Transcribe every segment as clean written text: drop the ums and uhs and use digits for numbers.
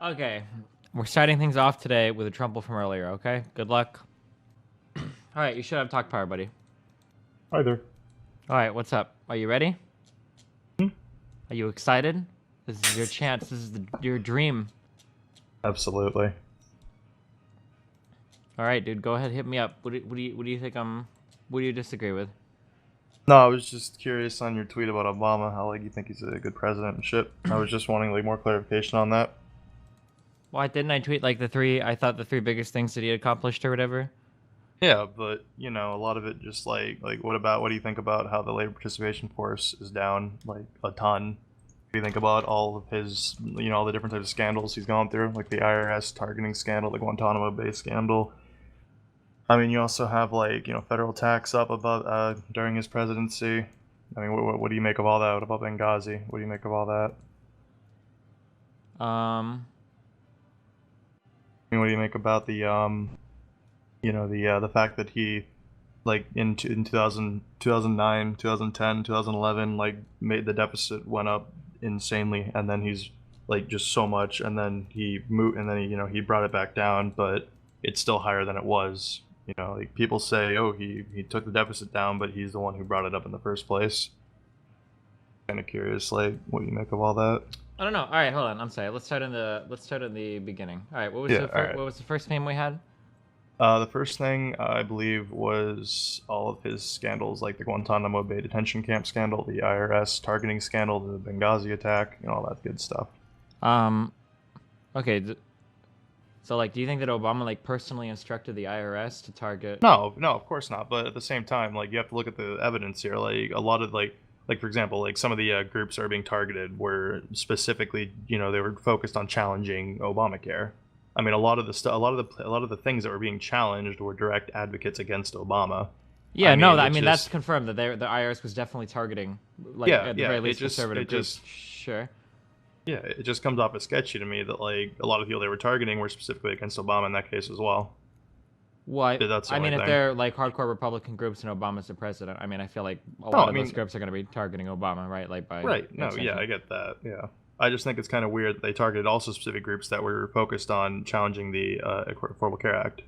Okay, we're starting things off today with a trumple from earlier. Okay, good luck. All right, you should have talk power, buddy. Hi there. All right, what's up? Are you ready? Hmm? Are you excited? This is your chance. This is your dream. Absolutely. All right, dude, go ahead, hit me up. What do you think What do you disagree with? No, I was just curious on your tweet about Obama, how you think he's a good president and shit. I was just wanting more clarification on that. Why didn't I tweet like I thought the three biggest things that he accomplished or whatever? Yeah, but a lot of it just what do you think about how the labor participation force is down a ton? What do you think about all of his all the different types of scandals he's gone through, like the IRS targeting scandal, the Guantanamo Bay scandal? I mean, you also have federal tax up above during his presidency. I mean, what do you make of all that? What about Benghazi? What do you make of all that? Um, I mean, what do you make about the fact that he in 2000, 2009, 2010, 2011 made the deficit went up insanely, and then he's just so much, and then he moved, and then he brought it back down, but it's still higher than it was. People say, oh, he took the deficit down, but he's the one who brought it up in the first place. Kind of curious, what do you make of all that? I don't know. All right, hold on. I'm sorry. Let's start in the beginning. All right, what was the first name we had? The first thing I believe was all of his scandals, like the Guantanamo Bay detention camp scandal, the IRS targeting scandal, the Benghazi attack, all that good stuff. Okay. So, do you think that Obama, personally instructed the IRS to target? No, of course not. But at the same time, you have to look at the evidence here. A lot of for example, some of the groups that are being targeted were specifically, they were focused on challenging Obamacare. I mean, a lot of the things that were being challenged were direct advocates against Obama. Yeah, that's confirmed that the IRS was definitely targeting, at the very least, conservative groups. Sure. Yeah, it just comes off as sketchy to me that a lot of people they were targeting were specifically against Obama in that case as well. Well, That's the only if thing. they're hardcore Republican groups and Obama's the president, I feel like a lot of those groups are going to be targeting Obama, right? Right. No, yeah, I get that. Yeah. I just think it's kind of weird that they targeted also specific groups that were focused on challenging the Affordable Care Act.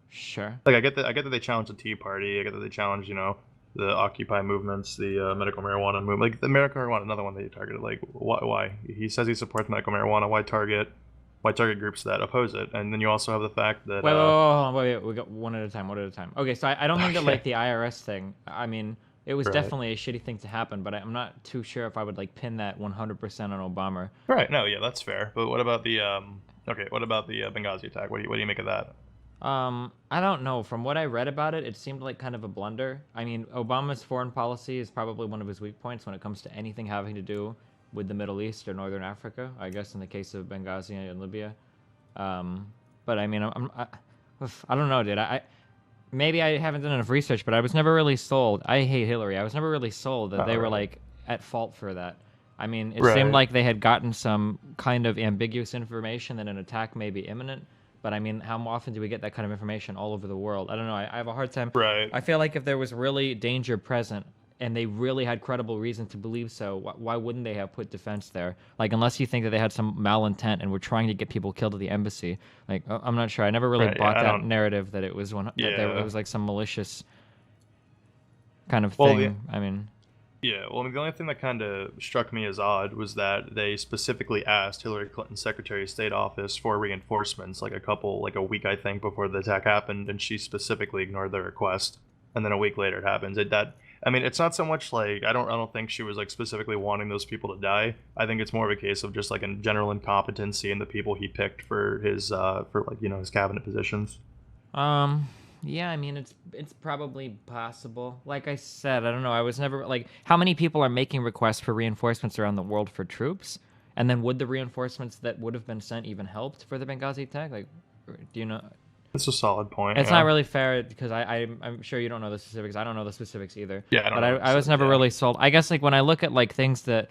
Sure. I get that they challenged the Tea Party. I get that they challenged, the Occupy movements, the medical marijuana movement. The medical marijuana, another one they targeted. Why? He says he supports medical marijuana. Why target groups that oppose it? And then you also have the fact that wait, we got one at a time. Okay, so I don't think that the IRS thing. I mean, it was definitely a shitty thing to happen, but I'm not too sure if I would pin that 100% on Obama. Right. No. Yeah, that's fair. But what about the What about the Benghazi attack? What do you make of that? I don't know. From what I read about it, it seemed like kind of a blunder. I mean, Obama's foreign policy is probably one of his weak points when it comes to anything having to do with the Middle East or Northern Africa, I guess in the case of Benghazi and Libya. But I mean, I don't know, dude. Maybe I haven't done enough research, but I was never really sold. I hate Hillary. I was never really sold that they were at fault for that. I mean, it seemed like they had gotten some kind of ambiguous information that an attack may be imminent. But I mean, how often do we get that kind of information all over the world? I don't know. I have a hard time. Right. I feel like if there was really danger present and they really had credible reason to believe so, why wouldn't they have put defense there? Unless you think that they had some malintent and were trying to get people killed at the embassy. I'm not sure. I never really bought that narrative that it was it was some malicious kind of thing. I mean. Yeah, well, the only thing that kind of struck me as odd was that they specifically asked Hillary Clinton's Secretary of State office for reinforcements a week, I think, before the attack happened, and she specifically ignored their request. And then a week later it happens. It's not so much I don't think she was specifically wanting those people to die. I think it's more of a case of just a general incompetency in the people he picked for his his cabinet positions. Yeah, I mean, it's probably possible. Like I said, I don't know. I was never how many people are making requests for reinforcements around the world for troops? And then would the reinforcements that would have been sent even helped for the Benghazi attack? Do you know? That's a solid point. It's not really fair because I'm sure you don't know the specifics. I don't know the specifics either. Yeah, I was never really sold. I guess when I look at things that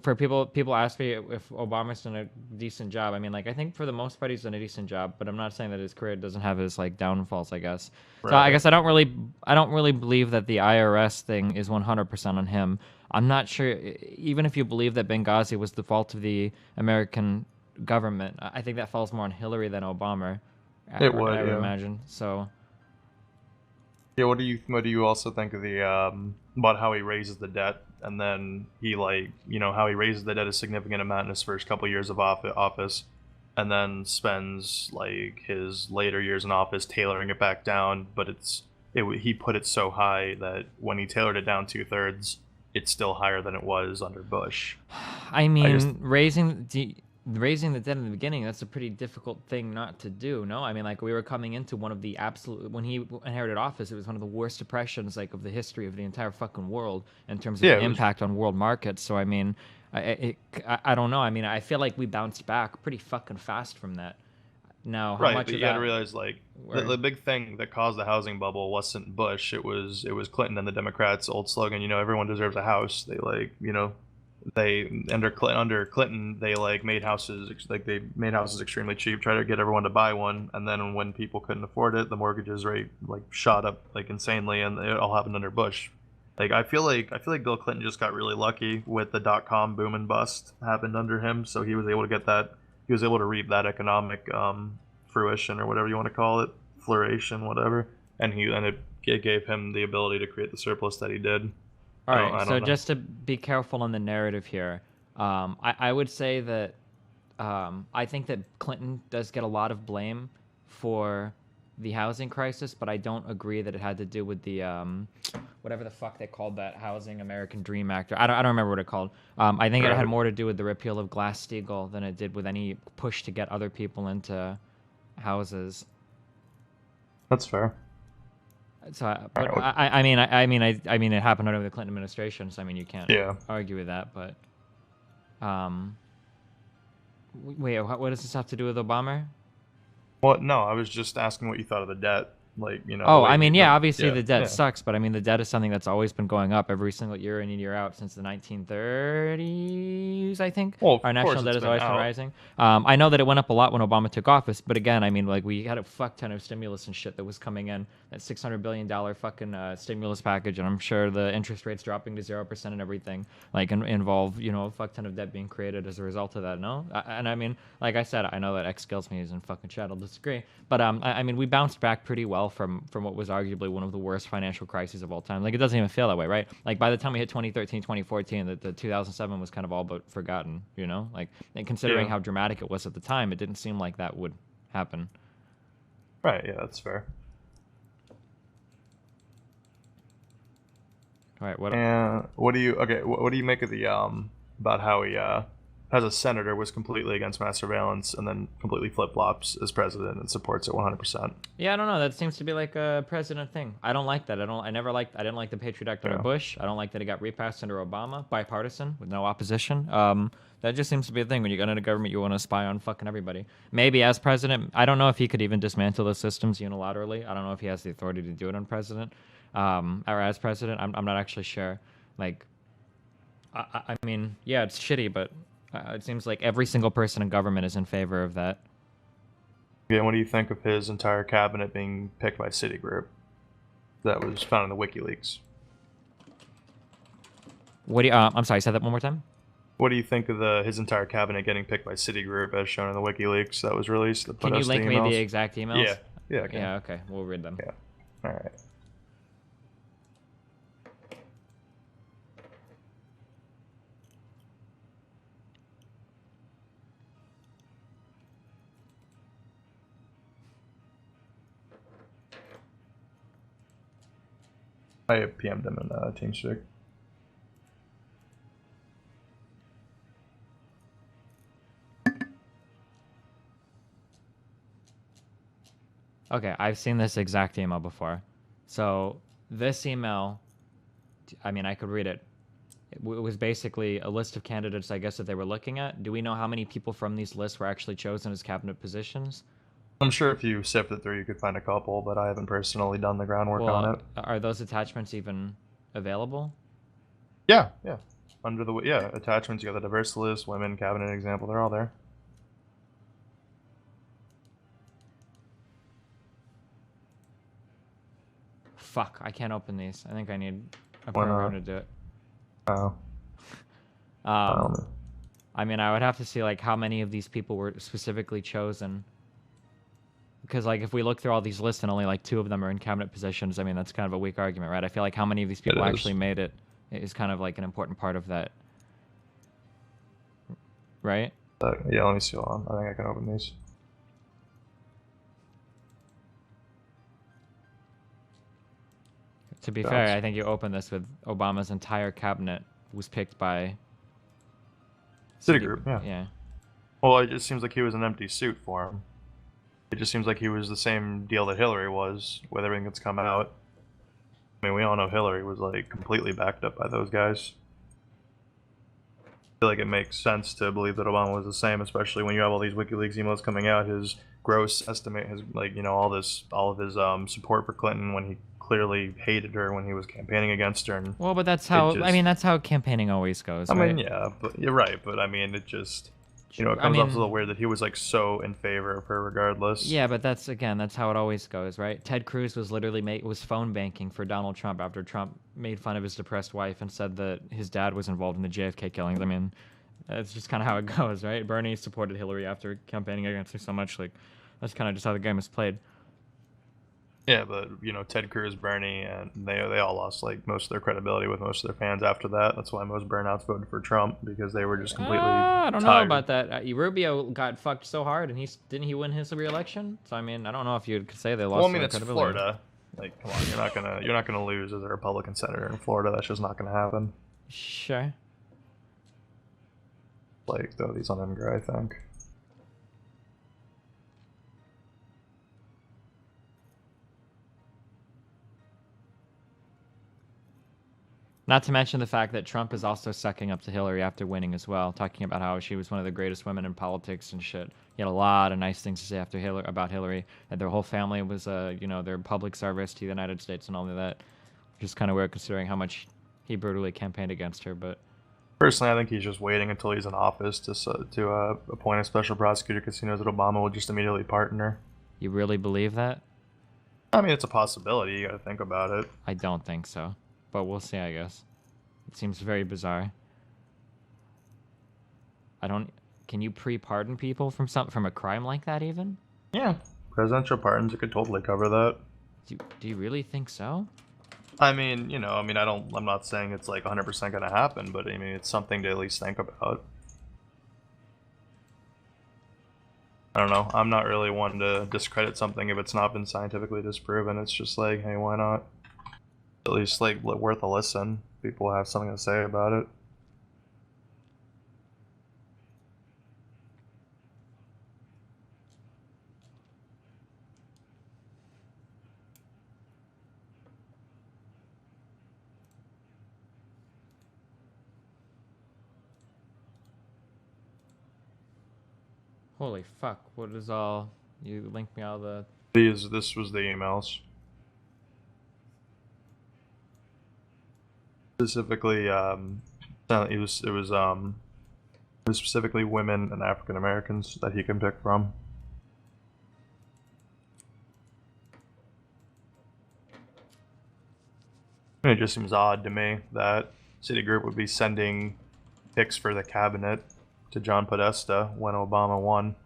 for people ask me if Obama's done a decent job. I mean, I think for the most part he's done a decent job, but I'm not saying that his career doesn't have his downfalls, I guess. Right. So I guess I don't really believe that the IRS thing is 100% on him. I'm not sure, even if you believe that Benghazi was the fault of the American government. I think that falls more on Hillary than Obama. It would, I would yeah. imagine. So Yeah, what do you also think of the about how he raises the debt and then he like how he raises the debt a significant amount in his first couple years of office, and then spends like his later years in office tailoring it back down, but he put it so high that when he tailored it down 2/3, it's still higher than it was under Bush. I I just mean, raising the debt in the beginning, that's a pretty difficult thing not to do, no? I mean, like, we were coming into one of the absolute, when he inherited office, it was one of the worst depressions, like, of the history of the entire fucking world in terms of yeah, it was impact on world markets. So, I mean, I don't know. I mean, I feel like we bounced back pretty fucking fast from that. Now, how right, much but of you got to that realize like the were, big thing that caused the housing bubble wasn't Bush. It was Clinton and the Democrats' old slogan. Everyone deserves a house. They under Clinton they like made houses extremely cheap, try to get everyone to buy one, and then when people couldn't afford it, the mortgages rate like shot up like insanely, and it all happened under Bush. Like I feel like Bill Clinton just got really lucky with the dot-com boom and bust happened under him, so he was able to get that. He was able to reap that economic fruition or whatever you want to call it, flourish, whatever, and it gave him the ability to create the surplus that he did. all I don't right, I so don't know. just to be careful on the narrative here, I would say that I think that Clinton does get a lot of blame for the housing crisis, but I don't agree that it had to do with the whatever the fuck they called that Housing American Dream Act. I don't remember what it called. I think it had Right. more to do with the repeal of Glass-Steagall than it did with any push to get other people into houses. That's fair. So, All but right. I mean, it happened under the Clinton administration. So I mean, you can't Yeah. argue with that. But um, wait, what does this have to do with Obama? Well, no, I was just asking what you thought of the debt. Like, the Oh, I way mean, the yeah, obviously yeah, the debt yeah. sucks, but I mean, the debt is something that's always been going up every single year in and year out since the 1930s, I think. Well, of Our course national debt it's has been always been out. rising. I know that it went up a lot when Obama took office, but again, I mean, like, we had a fuck ton of stimulus and shit that was coming in. That $600 billion fucking stimulus package, and I'm sure the interest rates dropping to 0% and everything, like, involve, a fuck ton of debt being created as a result of that, no? And I mean, like I said, I know that X kills me and fucking chat, I'll disagree. But I mean, we bounced back pretty well from what was arguably one of the worst financial crises of all time. Like, it doesn't even feel that way, right? Like, by the time we hit 2013, 2014, the 2007 was kind of all but forgotten, Like, and considering Yeah. how dramatic it was at the time, it didn't seem like that would happen. Right. Yeah, that's fair. All right, what? And what do you make of the about how he as a senator was completely against mass surveillance and then completely flip-flops as president and supports it 100%. Yeah, I don't know. That seems to be like a president thing. I don't like that. I didn't like the Patriot Act under Yeah. Bush. I don't like that it got repassed under Obama, bipartisan with no opposition. That just seems to be a thing. When you get into government, you want to spy on fucking everybody. Maybe as president, I don't know if he could even dismantle those systems unilaterally. I don't know if he has the authority to do it on president, or as president. I'm not actually sure. Like, I mean, yeah, it's shitty, but it seems like every single person in government is in favor of that. Yeah, what do you think of his entire cabinet being picked by Citigroup? That was found in the WikiLeaks. What do you? I'm sorry. Say that one more time. What do you think of his entire cabinet getting picked by Citigroup as shown in the WikiLeaks that was released? That put Can you us the link me the emails? exact emails? Yeah. Yeah. Okay. Yeah, okay. We'll read them. Yeah. All right. I PM'd him in TeamSpeak. Okay, I've seen this exact email before. So this email, I mean, I could read it. It was basically a list of candidates, I guess, that they were looking at. Do we know how many people from these lists were actually chosen as cabinet positions? I'm sure if you sifted through, you could find a couple, but I haven't personally done the groundwork on Well, it. are those attachments even available? Yeah, yeah. Under the attachments, you got the diverse list, women, cabinet example. They're all there. Fuck, I can't open these. I think I need a Why program not? to do it. Oh, Um, well, I mean, I would have to see like how many of these people were specifically chosen. Because like if we look through all these lists and only like 2 of them are in cabinet positions, I mean that's kind of a weak argument, right? I feel like how many of these people It actually is. made it is kind of like an important part of that, right? Yeah, let me see. Hold on. I think I can open these. To be fair, Jobs. I think you open this with Obama's entire cabinet was picked by Citigroup, yeah. Yeah. Well, it just seems like he was an empty suit for him. It just seems like he was the same deal that Hillary was with everything that's come out. I mean, we all know Hillary was like completely backed up by those guys. I feel like it makes sense to believe that Obama was the same, especially when you have all these WikiLeaks emails coming out. His gross estimate, his like all of his support for Clinton when he clearly hated her when he was campaigning against her. And Well, but that's how just, I mean that's how campaigning always goes, I right? mean, yeah, but you're right. But I mean, it just it I comes off as a mean, little weird that he was like so in favor of her regardless. yeah, but that's how it always goes, right? Ted Cruz was literally was phone banking for Donald Trump after Trump made fun of his depressed wife and said that his dad was involved in the JFK killings. I mean, that's just kind of how it goes, right? Bernie supported Hillary after campaigning against her so much. Like, that's kind of just how the game is played. Yeah, but Ted Cruz, Bernie, and they all lost like most of their credibility with most of their fans after that. That's why most burnouts voted for Trump because they were just completely I don't know tired. about that. Rubio got fucked so hard, and didn't he win his re-election? So I mean, I don't know if you could say they lost. Well, I mean, their it's credibility. Florida. Like, come on, you're not gonna lose as a Republican senator in Florida. That's just not gonna happen. Sure. Like, throw these on Imgur, I think. Not to mention the fact that Trump is also sucking up to Hillary after winning as well, talking about how she was one of the greatest women in politics and shit. He had a lot of nice things to say after about Hillary. That their whole family was, their public service to the United States and all of that. Which is kind of weird considering how much he brutally campaigned against her. But personally, I think he's just waiting until he's in office to appoint a special prosecutor because he knows that Obama will just immediately pardon her. You really believe that? I mean, it's a possibility. You got to think about it. I don't think so. But we'll see, I guess. It seems very bizarre. Can you pre-pardon people from a crime like that even? Yeah, presidential pardons, it could totally cover that. Do you really think so? I mean, I'm not saying it's like 100% going to happen, but I mean, it's something to at least think about. I don't know. I'm not really one to discredit something if it's not been scientifically disproven. It's just like, hey, why not? At least like worth a listen. People have something to say about it. Holy fuck! What is all? You linked me all the. This was the emails. Specifically, it was specifically women and African Americans that he can pick from. It just seems odd to me that Citigroup would be sending picks for the cabinet to John Podesta when Obama won.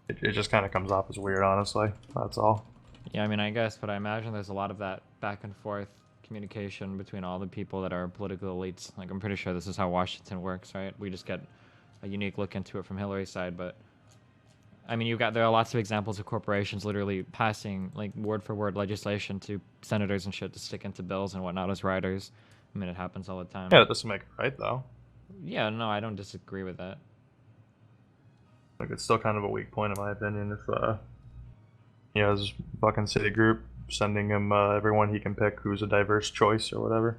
It just kind of comes off as weird, honestly. That's all. Yeah, I mean, I guess, but I imagine there's a lot of that back and forth communication between all the people that are political elites. Like, I'm pretty sure this is how Washington works, right? We just get a unique look into it from Hillary's side, but I mean, there are lots of examples of corporations literally passing like word for word legislation to senators and shit to stick into bills and whatnot as riders. I mean, it happens all the time. Yeah, that doesn't make it right, though. Yeah, no, I don't disagree with that. Like, it's still kind of a weak point, in my opinion, if he has fucking Citigroup sending him everyone he can pick who's a diverse choice or whatever.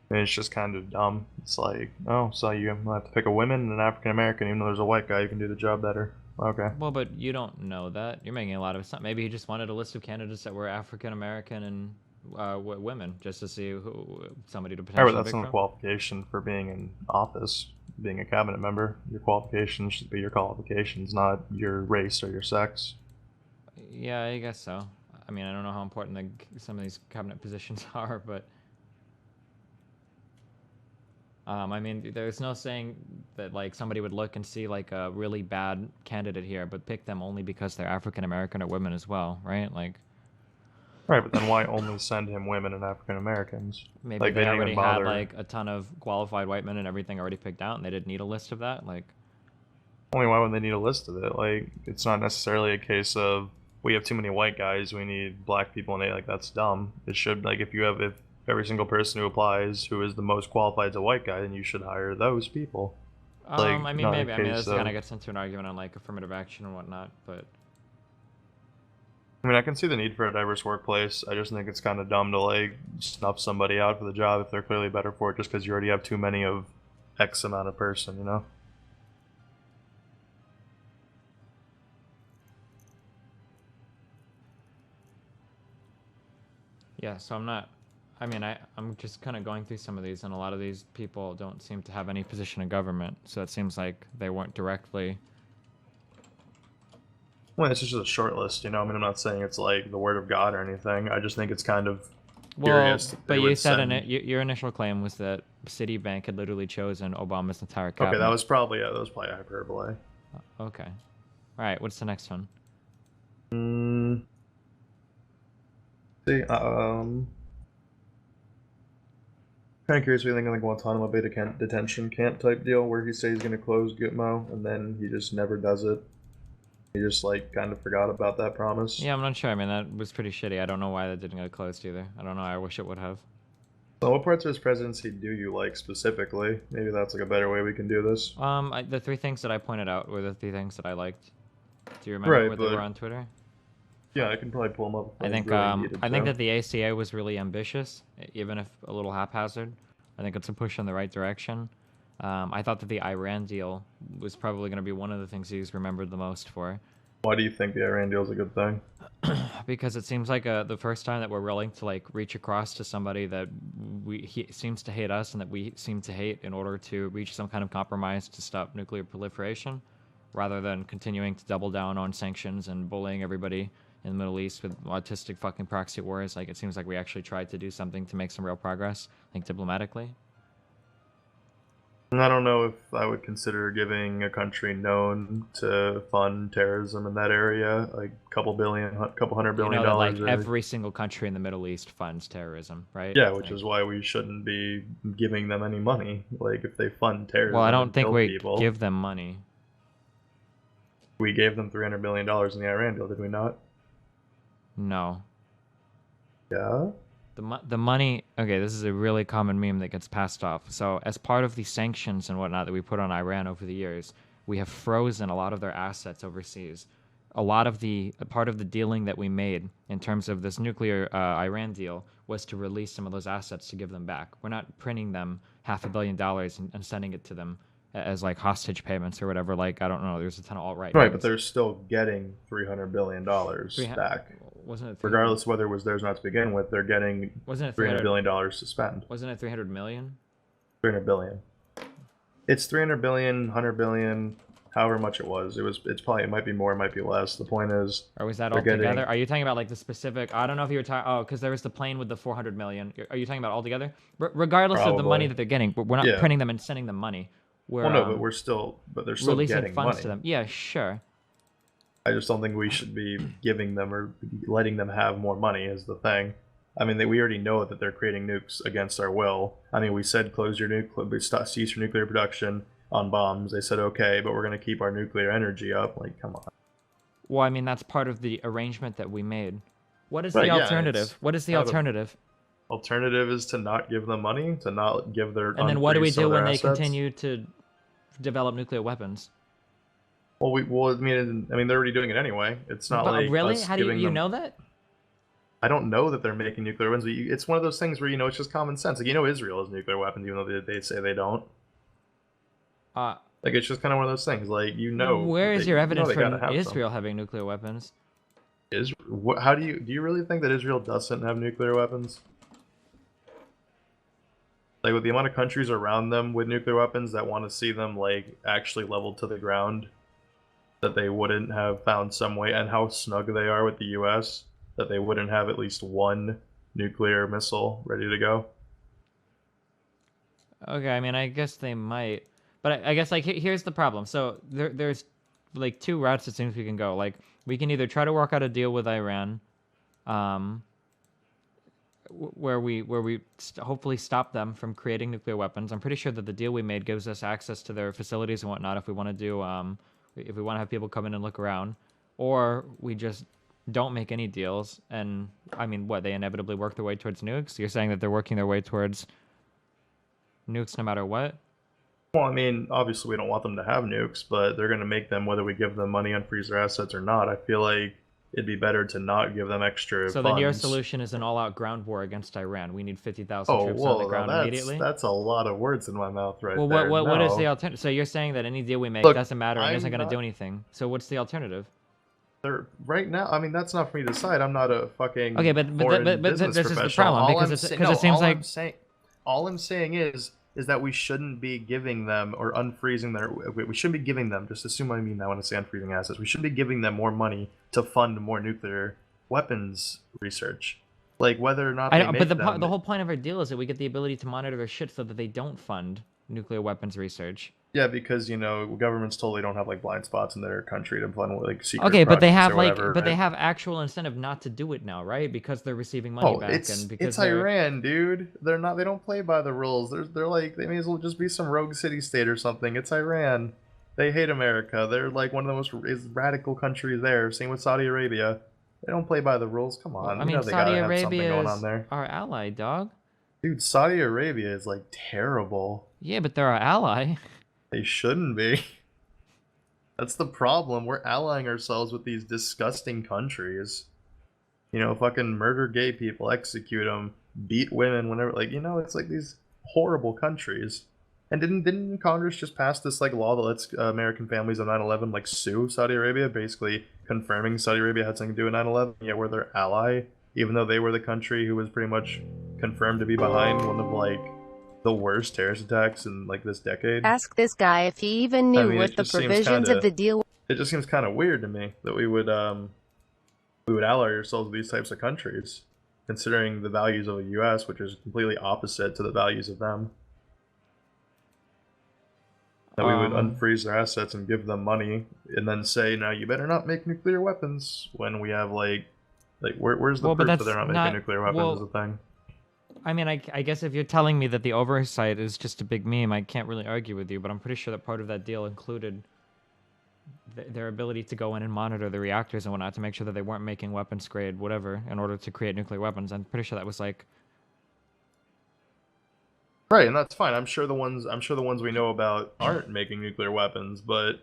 And it's just kind of dumb. It's like, oh, so you have to pick a woman and an African American, even though there's a white guy who can do the job better. Okay. Well, but you don't know that. You're making a lot of sense. Maybe he just wanted a list of candidates that were African American and women, just to see somebody to potentially. Yeah, but that's pick not a from. qualification for being in office, being a cabinet member. Your qualifications should be your qualifications, not your race or your sex. Yeah, I guess so. I mean, I don't know how important some of these cabinet positions are, but I mean, there's no saying that like somebody would look and see like a really bad candidate here, but pick them only because they're African American or women as well, right? Like Right, but then why only send him women and African Americans? maybe Like they they didn't already even had bother. like a ton of qualified white men and everything already picked out, and they didn't need a list of that. Like, Only why would they need a list of it? Like it's not necessarily a case of we have too many white guys, we need black people, and they like that's dumb. It should like if every single person who applies who is the most qualified is a white guy, then you should hire those people. Like I mean, not a maybe. I mean, case this of. kind of gets into an argument on like affirmative action and whatnot, but I mean, I can see the need for a diverse workplace. I just think it's kind of dumb to like snuff somebody out for the job if they're clearly better for it, just because you already have too many of X amount of person. You know. yeah. So I'm not. I mean, I'm just kind of going through some of these, and a lot of these people don't seem to have any position in government. So it seems like they weren't directly. Well, it's just a short list, you know. I mean, I'm not saying it's like the word of God or anything. I just think it's kind of Well, curious that but they you would said send. your initial claim was that Citibank had literally chosen Obama's entire Okay, cabinet. that was probably hyperbole. Okay. All right. What's the next one? Mm, see, kind of curious what you think of the Guantanamo Bay detention camp type deal, where he says he's going to close Gitmo, and then he just never does it. He just like kind of forgot about that promise. Yeah, I'm not sure. I mean, that was pretty shitty. I don't know why that didn't get closed either. I don't know. I wish it would have. So, what parts of his presidency do you like specifically? Maybe that's like a better way we can do this. The three things that I pointed out were the three things that I liked. Do you remember Right, where they but were on Twitter? yeah, I can probably pull them up. If I think really needed I think to. that the ACA was really ambitious, even if a little haphazard. I think it's a push in the right direction. I thought that the Iran deal was probably going to be one of the things he's remembered the most for, Why do you think the Iran deal is a good thing? because it seems like the first time that we're willing to like reach across to somebody that he seems to hate us and that we seem to hate in order to reach some kind of compromise to stop nuclear proliferation, rather than continuing to double down on sanctions and bullying everybody in the Middle East with autistic fucking proxy wars. Like, it seems like we actually tried to do something to make some real progress, like diplomatically. And I don't know if I would consider giving a country known to fund terrorism in that area like a couple hundred You billion know that like dollars. every single country in the Middle East funds terrorism, right? Yeah, which Like, is why we shouldn't be giving them any money. Like if they fund terrorism, well, I don't and think kill we people, give them money. we gave them $300 billion in the Iran deal, did we not? No. Yeah. The money. Okay, this is a really common meme that gets passed off. So, as part of the sanctions and whatnot that we put on Iran over the years, we have frozen a lot of their assets overseas. A part of the dealing that we made in terms of this nuclear Iran deal was to release some of those assets to give them back. We're not printing them $500 million and sending it to them as like hostage payments or whatever. Like, I don't know. There's a ton of alt-right. Right, memes. but they're still getting $300 billion back. Wasn't it Regardless of whether it was theirs or not to begin with, they're getting Wasn't it $300 billion to spend. Wasn't it 300 million? 300 billion. It's 300 billion, 100 billion, however much it was. It might be more, it might be less. The point is, Or was that they're all together? getting- Are you talking about like the specific? I don't know if you were talking. Oh, because there was the plane with the 400 million. Are you talking about all together? Regardless of the Probably. money that they're getting, we're not Yeah. printing them and sending them money. We're well, no, but they're still releasing getting funds money. to them. Yeah, sure. I just don't think we should be giving them or letting them have more money is the thing. I mean, we already know that they're creating nukes against our will. I mean, we said close your cease your nuclear production on bombs. They said okay, but we're going to keep our nuclear energy up. Like, come on. Well, I mean that's part of the arrangement that we made. What is Right, the yeah, alternative? it's What is the kind of a- alternative? Alternative is to not give them money, to not give their. And then what do we unfreeze some do of their when they assets. continue to develop nuclear weapons? Well, I mean, they're already doing it anyway. It's not But like really? us How do giving you them- know that? I don't know that they're making nuclear weapons. But it's one of those things where it's just common sense. Like Israel has nuclear weapons, even though they say they don't. Uh, Like it's just kind of one of those things. Like where is your evidence they gotta for have Israel having nuclear weapons? How do you really think that Israel doesn't have nuclear weapons? Like with the amount of countries around them with nuclear weapons that want to see them like actually leveled to the ground, that they wouldn't have found some way, and how snug they are with the U.S. that they wouldn't have at least one nuclear missile ready to go. Okay, I mean, I guess they might, But I guess like here's the problem. So there's like two routes it seems we can go. Like we can either try to work out a deal with Iran, um, where we hopefully stop them from creating nuclear weapons. I'm pretty sure that the deal we made gives us access to their facilities and whatnot if we want to do if we want to have people come in and look around, or we just don't make any deals. And I mean, what, they inevitably work their way towards nukes? You're saying that they're working their way towards nukes no matter what? Well, I mean, obviously we don't want them to have nukes, but they're going to make them whether we give them money, unfreeze their assets or not. I feel like it'd be better to not give them extra So funds. then your solution is an all-out ground war against Iran. We need 50,000 Oh, troops on the well, ground immediately. that's a lot of words in my mouth right Well, there. what is No. the alternative? So you're saying that any deal we make Look, doesn't matter and I'm isn't going to not- do anything. So what's the alternative? Right now, I mean, that's not for me to decide. I'm not a fucking Okay, but foreign this business is the professional. problem because it seems like All I'm saying is that we shouldn't be giving them or unfreezing their. We shouldn't be giving them. Just assume I mean that when I say unfreezing assets. We shouldn't be giving them more money to fund more nuclear weapons research. Like whether or not I they don't, make but them. the whole point of our deal is that we get the ability to monitor their shit so that they don't fund nuclear weapons research. Yeah, because governments totally don't have like blind spots in their country to fund like secret. Okay, but they projects have or like, whatever, but they right? have actual incentive not to do it now, right? Because they're receiving money back and because it's they're... Iran, dude. They're not. They don't play by the rules. They're like they may as well just be some rogue city state or something. It's Iran. They hate America. They're like one of the most radical countries there. Same with Saudi Arabia. They don't play by the rules. Come on. I mean, they Saudi gotta have something Arabia going is on there. our ally, dog. Dude, Saudi Arabia is like terrible. Yeah, but they're our ally. They shouldn't be. That's the problem. We're allying ourselves with these disgusting countries. Fucking murder gay people, execute them, beat women whenever. It's like these horrible countries. And didn't Congress just pass this like law that lets American families of 9/11 like sue Saudi Arabia, basically confirming Saudi Arabia had something to do with 9/11? Yet we're their ally, even though they were the country who was pretty much confirmed to be behind one of like the worst terrorist attacks in like this decade. Ask this guy if he even knew mean, what it the just seems provisions kinda- of the deal It just seems kind of weird to me that we would ally ourselves with these types of countries, considering the values of the U.S., which is completely opposite to the values of them. That we would unfreeze their assets and give them money, and then say, "Now you better not make nuclear weapons." When we have where's the Well, but proof that that's they're not making not- nuclear weapons? well, Is the thing. I mean, I guess if you're telling me that the oversight is just a big meme, I can't really argue with you, but I'm pretty sure that part of that deal included their ability to go in and monitor the reactors and whatnot to make sure that they weren't making weapons grade whatever in order to create nuclear weapons. I'm pretty sure that was like... Right, and that's fine. I'm sure the ones we know about aren't making nuclear weapons, but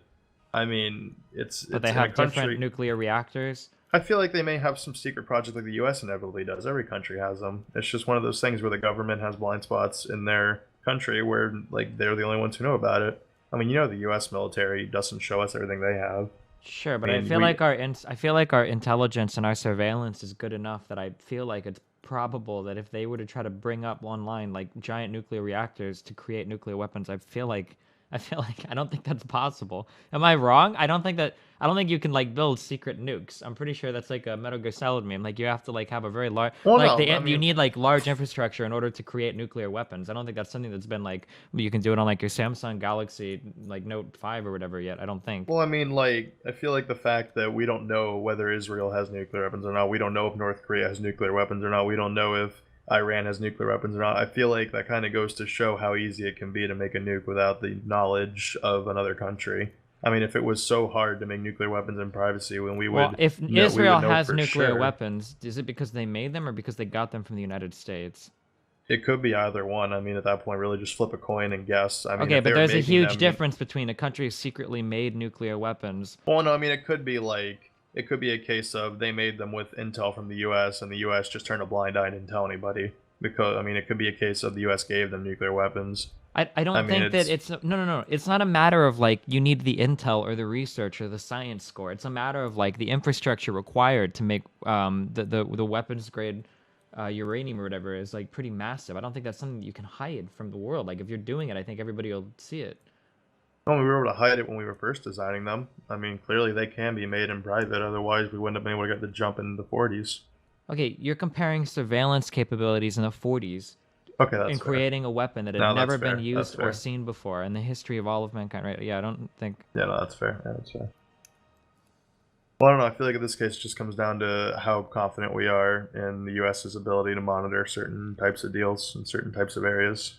I mean, But they in a have different country. nuclear reactors. I feel like they may have some secret project like the U.S. inevitably does. Every country has them. It's just one of those things where the government has blind spots in their country where like they're the only ones who know about it. I mean, the U.S. military doesn't show us everything they have. Sure, but I I mean, feel we- like I feel like our intelligence and our surveillance is good enough that I feel like it's probable that if they were to try to bring up online like giant nuclear reactors to create nuclear weapons, I feel like I don't think that's possible. Am I wrong? I don't think you can like build secret nukes. I'm pretty sure that's like a Metal Gear Solid meme. Like you have to like have a very large Well, like no, you I mean- need like large infrastructure in order to create nuclear weapons. I don't think that's something that's been like you can do it on like your Samsung Galaxy like Note 5 or whatever yet. I don't think. Well, I mean, I feel like the fact that we don't know whether Israel has nuclear weapons or not, we don't know if North Korea has nuclear weapons or not, we don't know if Iran has nuclear weapons or not. I feel like that kind of goes to show how easy it can be to make a nuke without the knowledge of another country. I mean, if it was so hard to make nuclear weapons in privacy, when we would, Well, if we would Israel know has for nuclear sure. weapons, is it because they made them or because they got them from the United States? It could be either one. I mean, at that point, really just flip a coin and guess. I mean, Okay, if they but were there's a making huge them- difference between a country who secretly made nuclear weapons. Well, no, I mean, it could be a case of they made them with intel from the U.S. and the U.S. just turned a blind eye and didn't tell anybody. Because I mean, it could be a case of the U.S. gave them nuclear weapons. I don't I mean, think that it's no. It's not a matter of like you need the intel or the research or the science score. It's a matter of like the infrastructure required to make the weapons grade uranium or whatever is like pretty massive. I don't think that's something you can hide from the world. Like if you're doing it, I think everybody will see it. Well, we were able to hide it when we were first designing them. I mean, clearly they can be made in private. Otherwise, we wouldn't have been able to get the jump in the 40s. Okay, you're comparing surveillance capabilities in the 40s Okay, that's in fair. creating a weapon that had No, that's never been fair. used That's or fair. seen before in the history of all of mankind, right? Yeah, I don't think. Yeah, no, that's fair. Yeah, that's fair. Well, I don't know. I feel like in this case, it just comes down to how confident we are in the U.S.'s ability to monitor certain types of deals in certain types of areas.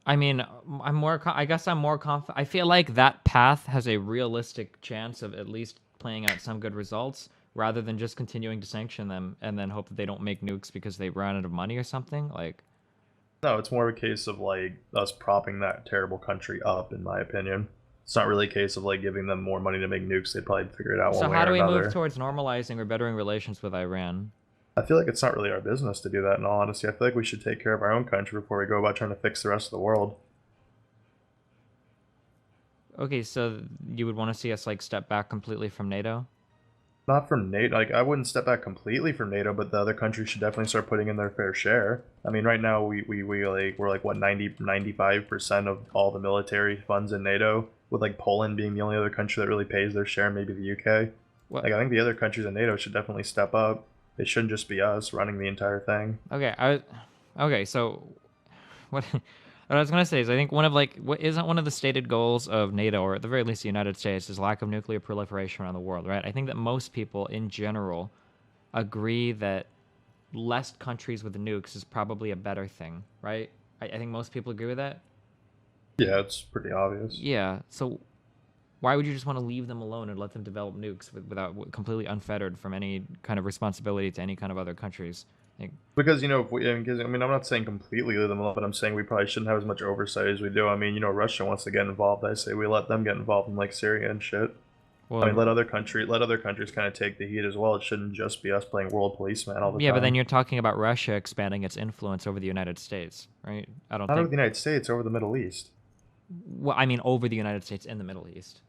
I mean, I guess I'm more confident. I feel like that path has a realistic chance of at least playing out some good results, rather than just continuing to sanction them and then hope that they don't make nukes because they ran out of money or something. Like, No, it's more of a case of like us propping that terrible country up, in my opinion. It's not really a case of like giving them more money to make nukes. They'd probably figure it out so one way how or do we move another. towards normalizing or bettering relations with Iran? I feel like it's not really our business to do that, in all honesty. I feel like we should take care of our own country before we go about trying to fix the rest of the world. Okay, so you would want to see us like step back completely from NATO? Not from NATO. Like, I wouldn't step back completely from NATO, but the other countries should definitely start putting in their fair share. I mean, right now we're like what 95% of all the military funds in NATO, with like Poland being the only other country that really pays their share, maybe the UK. What? Like, I think the other countries in NATO should definitely step up. It shouldn't just be us running the entire thing. Okay, so what what I was gonna say is I think one of like what isn't one of the stated goals of NATO, or at the very least the United States, is lack of nuclear proliferation around the world, right? I think that most people in general agree that less countries with nukes is probably a better thing, right? I think most people agree with that. Yeah, it's pretty obvious. Yeah. So why would you just want to leave them alone and let them develop nukes without completely unfettered from any kind of responsibility to any kind of other countries? Like, Because if we, I mean, I'm not saying completely leave them alone, but I'm saying we probably shouldn't have as much oversight as we do. I mean, Russia wants to get involved. I say we let them get involved in like Syria and shit. I mean, well, let other countries kind of take the heat as well. It shouldn't just be us playing world policeman all the yeah, but then time. you're talking about Russia expanding its influence over the United States, right? I don't Not over think. the United States, over the Middle East. Well, I mean, over the United States in the Middle East.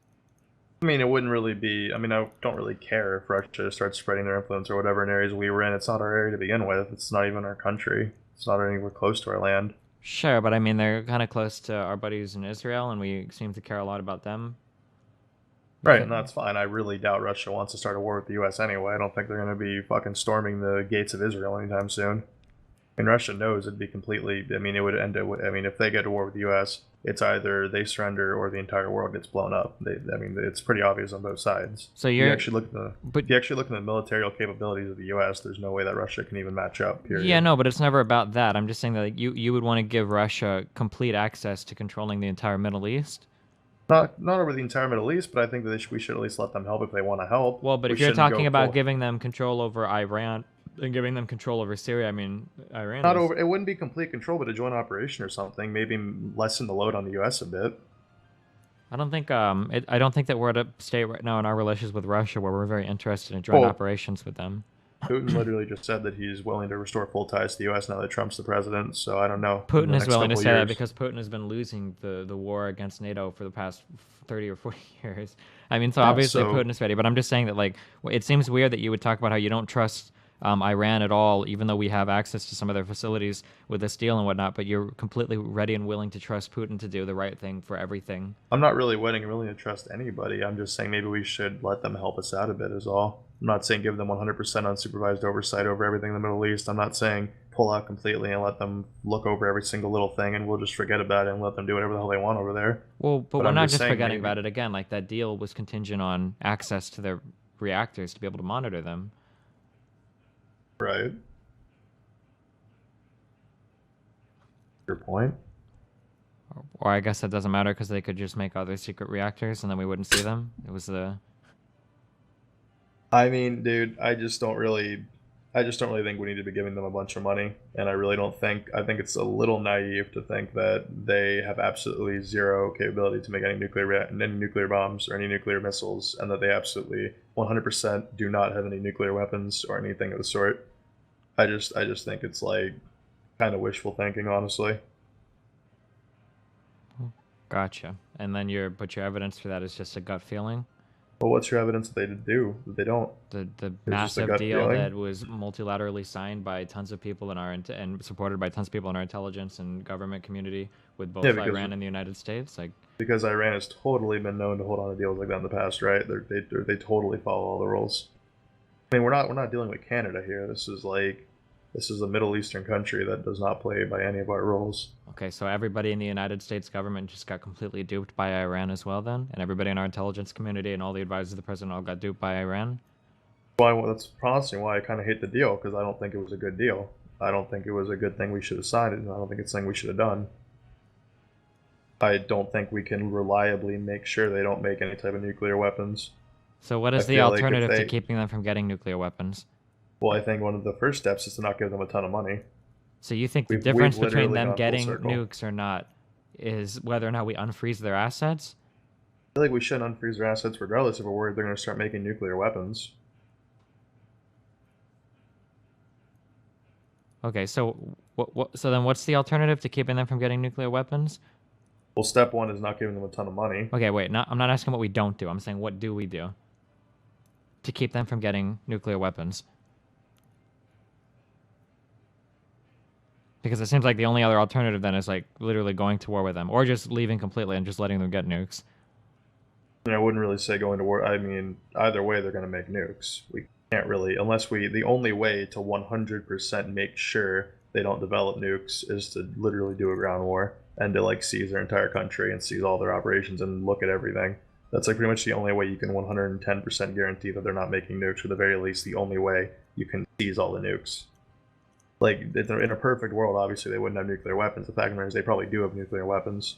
I mean, it wouldn't really be. I mean, I don't really care if Russia starts spreading their influence or whatever in areas we were in. It's not our area to begin with. It's not even our country. It's not anywhere close to our land. Sure, but I mean, they're kind of close to our buddies in Israel, and we seem to care a lot about them. Right, and that's fine. I really doubt Russia wants to start a war with the U.S. anyway. I don't think they're going to be fucking storming the gates of Israel anytime soon. And Russia knows it'd be completely. I mean, it would end it. I mean, if they get to war with the U.S., it's either they surrender or the entire world gets blown up. I mean, it's pretty obvious on both sides. So If you're, you actually look at but if you actually look at the military capabilities of the U.S., there's no way that Russia can even match up. Period. yeah, no, but it's never about that. I'm just saying that like, you would want to give Russia complete access to controlling the entire Middle East. Not over the entire Middle East, but I think that we should at least let them help if they want to help. Well, but We if you're shouldn't go talking about full. giving them control over Iran and giving them control over Syria, I mean, Iran Not is. over. It wouldn't be complete control, but a joint operation or something. Maybe lessen the load on the U.S. a bit. I don't think I don't think that we're at a state right now in our relations with Russia where we're very interested in joint Well, operations with them. Putin literally just said that he's willing to restore full ties to the U.S. now that Trump's the president. So I don't know. In Putin the is next willing to couple say that years. because Putin has been losing the war against NATO for the past 30 or 40 years. I mean, so Yeah, obviously so Putin is ready, but I'm just saying that like it seems weird that you would talk about how you don't trust Iran at all, even though we have access to some of their facilities with this deal and whatnot, but you're completely ready and willing to trust Putin to do the right thing for everything. I'm not really willing to trust anybody. I'm just saying maybe we should let them help us out a bit. Is all. I'm not saying give them 100% unsupervised oversight over everything in the Middle East. I'm not saying pull out completely and let them look over every single little thing and we'll just forget about it and let them do whatever the hell they want over there. Well, but we're I'm not just just saying forgetting maybe. about it again. Like that deal was contingent on access to their reactors to be able to monitor them. Right. Your point. Or I guess that doesn't matter because they could just make other secret reactors and then we wouldn't see them. It was the. I mean, dude, I just don't really think we need to be giving them a bunch of money, and I really don't think. I think it's a little naive to think that they have absolutely zero capability to make any nuclear bombs or any nuclear missiles, and that they absolutely 100% do not have any nuclear weapons or anything of the sort. I just think it's like kind of wishful thinking, honestly. Gotcha. And then but your evidence for that is just a gut feeling. But what's your evidence that they do? That they don't. The It's just a massive gut deal feeling. that was multilaterally signed by tons of people in our and supported by tons of people in our intelligence and government community with both Yeah, because Iran and the United States. Like, Iran has totally been known to hold on to deals like that in the past, right? They totally follow all the rules. I mean, we're not dealing with Canada here. This is a Middle Eastern country that does not play by any of our rules. Okay, so everybody in the United States government just got completely duped by Iran as well, then, and everybody in our intelligence community and all the advisors of the president all got duped by Iran. That's honestly why I kind of hate the deal, because I don't think it was a good deal. I don't think it was a good thing we should have signed it, and I don't think it's something we should have done. I don't think we can reliably make sure they don't make any type of nuclear weapons. So what is I the feel like if alternative to they- keeping them from getting nuclear weapons? Well, I think one of the first steps is to not give them a ton of money. So you think the We've difference between literally them gone full getting circle. nukes or not is whether or not we unfreeze their assets? I feel like we shouldn't unfreeze their assets regardless if we're worried they're going to start making nuclear weapons. Okay, so so then what's the alternative to keeping them from getting nuclear weapons? Well, step one is not giving them a ton of money. Okay, wait, I'm not asking what we don't do. I'm saying what do we do to keep them from getting nuclear weapons? Because it seems like the only other alternative then is like literally going to war with them or just leaving completely and just letting them get nukes. And I wouldn't really say going to war. I mean, either way, they're going to make nukes. We can't really, unless we, the only way to 100% make sure they don't develop nukes is to literally do a ground war and to like seize their entire country and seize all their operations and look at everything. That's like pretty much the only way you can 110% guarantee that they're not making nukes, or at the very least, the only way you can seize all the nukes. Like, in a perfect world, obviously they wouldn't have nuclear weapons. The fact of the matter is they probably do have nuclear weapons.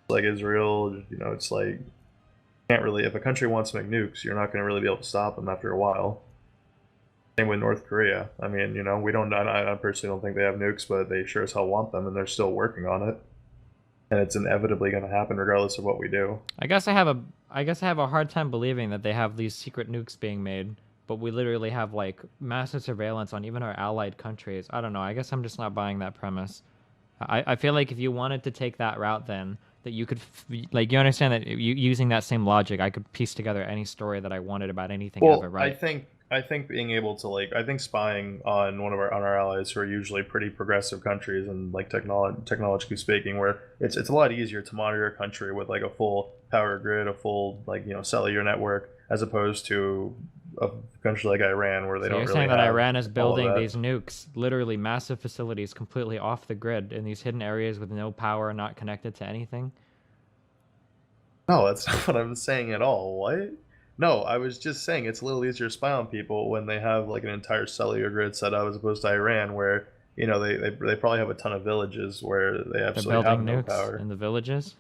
Like Israel, you know, it's like, can't really, if a country wants to make nukes, you're not going to really be able to stop them after a while. Same with North Korea. I mean, you know, we don't, I personally don't think they have nukes, but they sure as hell want them, and they're still working on it. And it's inevitably going to happen regardless of what we do. I guess I have a hard time believing that they have these secret nukes being made, but we literally have like massive surveillance on even our allied countries. I don't know. I guess I'm just not buying that premise. I feel like if you wanted to take that route, then that you could like you understand that using that same logic, I could piece together any story that I wanted about anything Well, ever, right? I think being able to like, I think spying on on our allies who are usually pretty progressive countries and like technologically speaking, where it's a lot easier to monitor a country with like a full power grid, a full like, you know, cellular network, as opposed to a country like Iran where they So don't you're really saying that have Iran is all of building that. these nukes, literally massive facilities completely off the grid in these hidden areas with no power, not connected to anything? No, that's not what I'm saying at all. What? No, I was just saying it's a little easier to spy on people when they have like an entire cellular grid set up as opposed to Iran, where, you know, they probably have a ton of villages where they They're absolutely have building no nukes power. in the villages?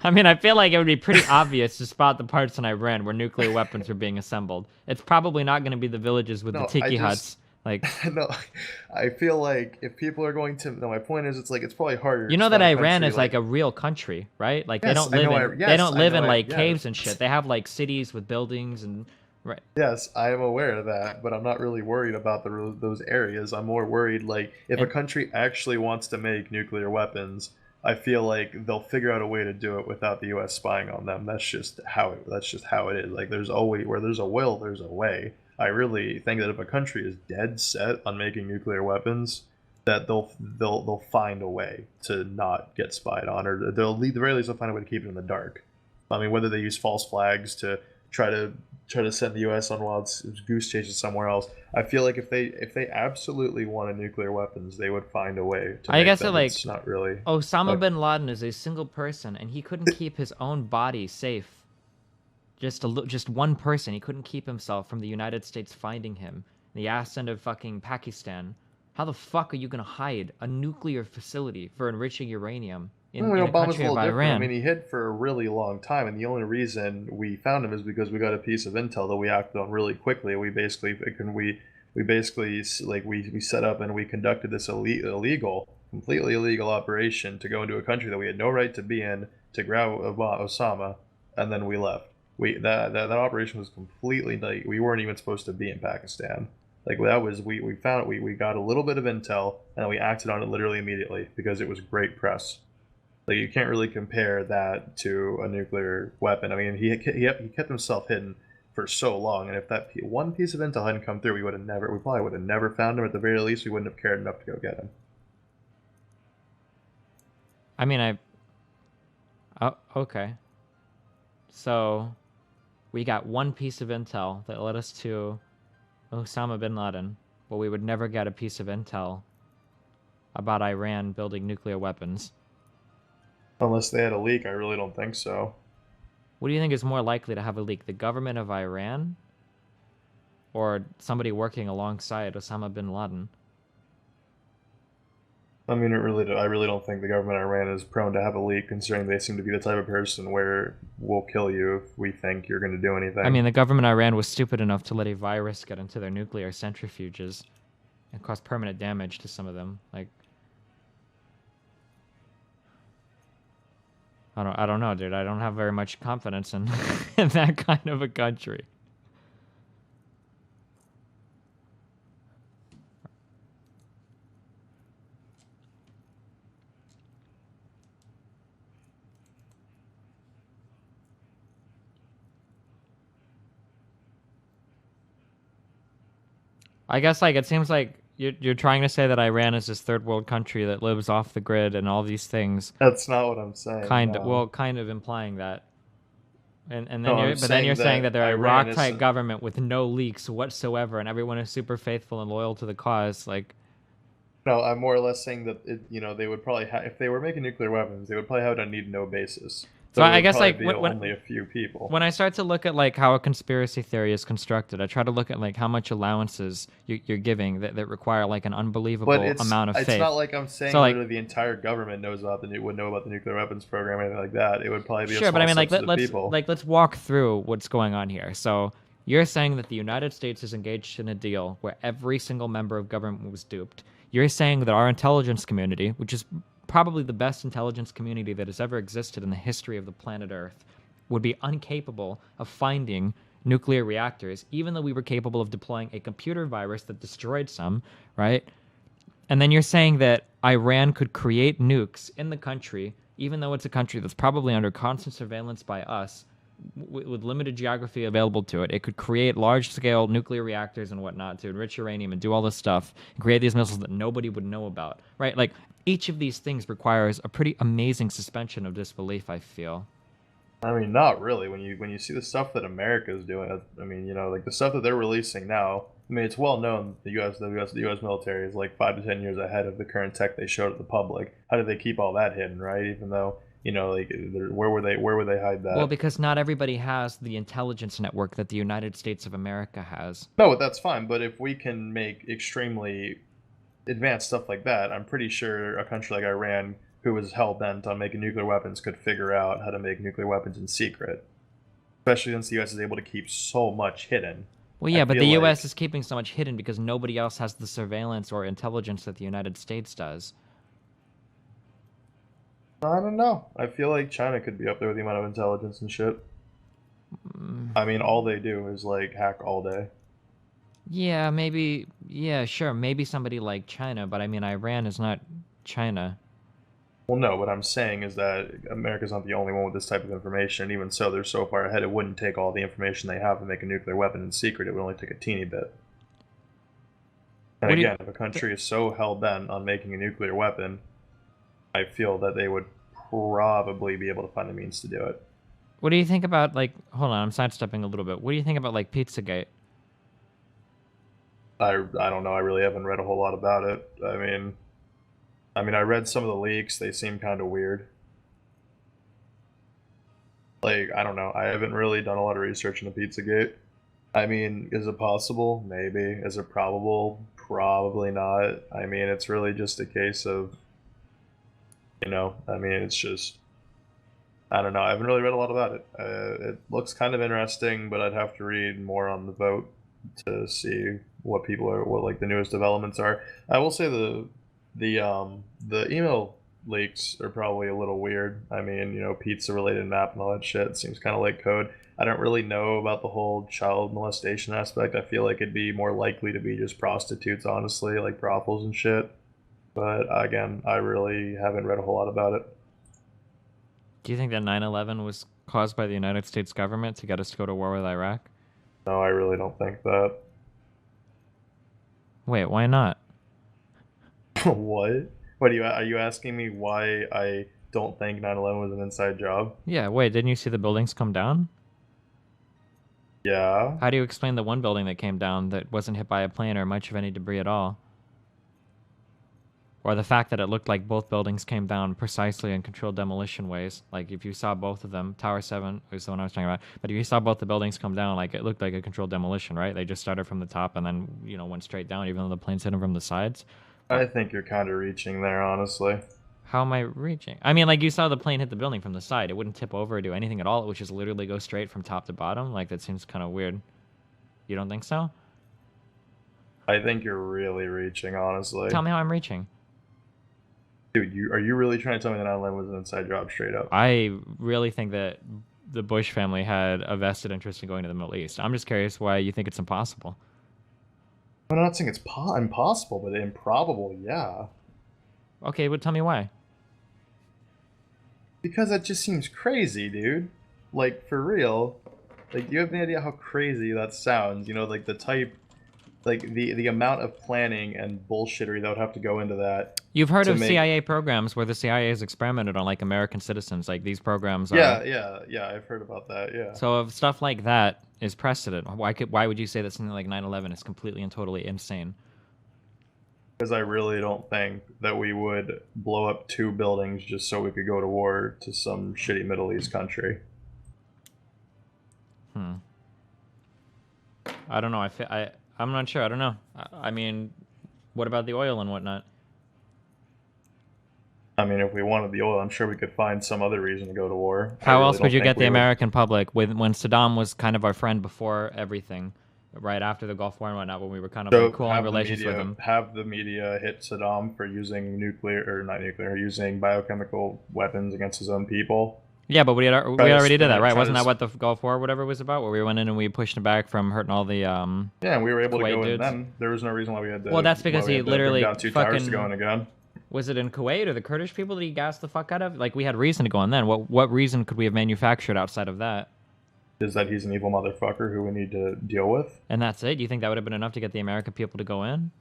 I mean, I feel like it would be pretty obvious to spot the parts in Iran where nuclear weapons are being assembled. It's probably not going to be the villages with the No, tiki huts. Like, No, I feel like if people are going to, no, my point is, it's like it's probably harder. you to know that spy a Iran country is like a real country, right? Like they Yes, don't I live know in I- they yes, don't I live know in I- like yes. caves and shit. They have like cities with buildings and right. Yes, I am aware of that, but I'm not really worried about those areas. I'm more worried like if a And- country actually wants to make nuclear weapons, I feel like they'll figure out a way to do it without the U.S. spying on them. That's just how it is. Like there's always where there's a will, there's a way. I really think that if a country is dead set on making nuclear weapons, that they'll find a way to not get spied on, or they'll at the very least they'll find a way to keep it in the dark. I mean, whether they use false flags to try to send the U.S. on wild goose chases somewhere else. I feel like if they absolutely wanted nuclear weapons, they would find a way to. I make guess them. like It's not really. Osama Like- bin Laden is a single person, and he couldn't keep his own body safe. Just one person, he couldn't keep himself from the United States finding him. The ass end of fucking Pakistan. How the fuck are you gonna hide a nuclear facility for enriching uranium in a Obama's country a of little different. I Iran? mean, he hid for a really long time, and the only reason we found him is because we got a piece of intel that we acted on really quickly. We basically we set up and we conducted this illegal, completely illegal operation to go into a country that we had no right to be in to grab Osama, and then we left. That operation was completely like we weren't even supposed to be in Pakistan. Like that was we got a little bit of intel and we acted on it literally immediately because it was great press. Like you can't really compare that to a nuclear weapon. I mean, he kept himself hidden for so long, and if that one piece of intel hadn't come through, we probably would have never found him. At the very least, we wouldn't have cared enough to go get him. I mean, oh, okay. So, we got one piece of intel that led us to Osama bin Laden, but we would never get a piece of intel about Iran building nuclear weapons. Unless they had a leak, I really don't think so. What do you think is more likely to have a leak, the government of Iran or somebody working alongside Osama bin Laden? I mean, I really don't think the government of Iran is prone to have a leak, considering they seem to be the type of person where we'll kill you if we think you're going to do anything. I mean, the government of Iran was stupid enough to let a virus get into their nuclear centrifuges and cause permanent damage to some of them. Like, I don't know, dude. I don't have very much confidence in in that kind of a country. I guess like it seems like you're trying to say that Iran is this third world country that lives off the grid and all these things. That's not what I'm saying. Kind of implying that. And then No, you're saying that they're a Iran rock tight isn't- government with no leaks whatsoever, and everyone is super faithful and loyal to the cause. Like, No, I'm more or less saying that they would probably if they were making nuclear weapons, they would probably have it on need no basis. So it I would guess, probably like, be when- only a few people. when I start to look at like how a conspiracy theory is constructed, I try to look at like how much allowances you're giving that require like an unbelievable But amount of faith. it's not like I'm saying So, like- literally the entire government would know about the nuclear weapons program or anything like that. It would probably be a Sure, small but I mean, like, subset of let's people. let's walk through what's going on here. So you're saying that the United States is engaged in a deal where every single member of government was duped. You're saying that our intelligence community, which is probably the best intelligence community that has ever existed in the history of the planet Earth, would be incapable of finding nuclear reactors, even though we were capable of deploying a computer virus that destroyed some, right? And then you're saying that Iran could create nukes in the country, even though it's a country that's probably under constant surveillance by us, with limited geography available to it. It could create large-scale nuclear reactors and whatnot to enrich uranium and do all this stuff, and create these missiles that nobody would know about, right? Like, each of these things requires a pretty amazing suspension of disbelief, I feel. I mean, not really. When you see the stuff that America is doing, I mean, like the stuff that they're releasing now. I mean, it's well known the U.S. military is like 5 to 10 years ahead of the current tech they showed at the public. How did they keep all that hidden, right? Even though like where would they hide that? Well, because not everybody has the intelligence network that the United States of America has. No, that's fine. But if we can make extremely advanced stuff like that, I'm pretty sure a country like Iran, who was hell bent on making nuclear weapons, could figure out how to make nuclear weapons in secret. Especially since the U.S. is able to keep so much hidden. Well, yeah, I but feel the U.S. like- is keeping so much hidden because nobody else has the surveillance or intelligence that the United States does. I don't know. I feel like China could be up there with the amount of intelligence and shit. I mean, all they do is like hack all day. Yeah, maybe. Yeah, sure. Maybe somebody like China, but I mean, Iran is not China. Well, no, what I'm saying is that America's not the only one with this type of information. Even so, they're so far ahead, it wouldn't take all the information they have to make a nuclear weapon in secret. It would only take a teeny bit. And What do you- again, if a country is so hell bent on making a nuclear weapon, I feel that they would probably be able to find the means to do it. What do you think about, like, hold on, I'm sidestepping a little bit. What do you think about, like, Pizzagate? I don't know. I really haven't read a whole lot about it. I mean, I read some of the leaks. They seem kind of weird. Like, I don't know. I haven't really done a lot of research into Pizzagate. I mean, is it possible? Maybe. Is it probable? Probably not. I mean, it's really just a case of, I mean, it's just, I don't know. I haven't really read a lot about it. It looks kind of interesting, but I'd have to read more on the vote to see what like the newest developments are. I will say the email leaks are probably a little weird. I mean, pizza related map and all that shit seems kind of like code. I don't really know about the whole child molestation aspect. I feel like it'd be more likely to be just prostitutes, honestly, like brothels and shit. But again, I really haven't read a whole lot about it. Do you think that 9/11 was caused by the United States government to get us to go to war with Iraq? No, I really don't think that. Wait, why not? What? What are you asking me why I don't think 9/11 was an inside job? Yeah, wait, didn't you see the buildings come down? Yeah. How do you explain the one building that came down that wasn't hit by a plane or much of any debris at all? Or the fact that it looked like both buildings came down precisely in controlled demolition ways. Like if you saw both of them, Tower 7 was the one I was talking about, but if you saw both the buildings come down, like it looked like a controlled demolition, right? They just started from the top and then, went straight down even though the planes hit them from the sides. I think you're kind of reaching there, honestly. How am I reaching? I mean, like you saw the plane hit the building from the side. It wouldn't tip over or do anything at all. It would just literally go straight from top to bottom. Like that seems kind of weird. You don't think so? I think you're really reaching, honestly. Tell me how I'm reaching. Dude, are you really trying to tell me that 9/11 was an inside job straight up? I really think that the Bush family had a vested interest in going to the Middle East. I'm just curious why you think it's impossible. I'm not saying it's impossible, but improbable, yeah. Okay, but tell me why. Because that just seems crazy, dude. Like, for real. Like, you have any idea how crazy that sounds? Like the type, like the amount of planning and bullshittery that would have to go into that. You've heard to of make- CIA programs where the CIA has experimented on like American citizens. Like these programs are. Yeah, I've heard about that, yeah. So if stuff like that is precedent, why would you say that something like 9/11 is completely and totally insane? Because I really don't think that we would blow up 2 buildings just so we could go to war to some shitty Middle East country. I don't know. I'm not sure. I don't know. I mean, what about the oil and whatnot? I mean, if we wanted the oil, I'm sure we could find some other reason to go to war. I How really else don't would you think get the we would- American public when Saddam was kind of our friend before everything, right after the Gulf War and whatnot, when we were kind of like cool in have the relations with media- him? Have the media hit Saddam for using using biochemical weapons against his own people. Yeah, but we already did that, right? try to Wasn't that what the Gulf War or whatever was about? Where we went in and we pushed him back from hurting all the Yeah, and we were able to Kuwait go in dudes. then. There was no reason why we had to. Well, that's because why we he had to bring literally down 2 towers to fucking- go in again. Was it in Kuwait or the Kurdish people that he gassed the fuck out of? Like we had reason to go on then. What reason could we have manufactured outside of that? Is that he's an evil motherfucker who we need to deal with? And that's it? You think that would have been enough to get the American people to go in?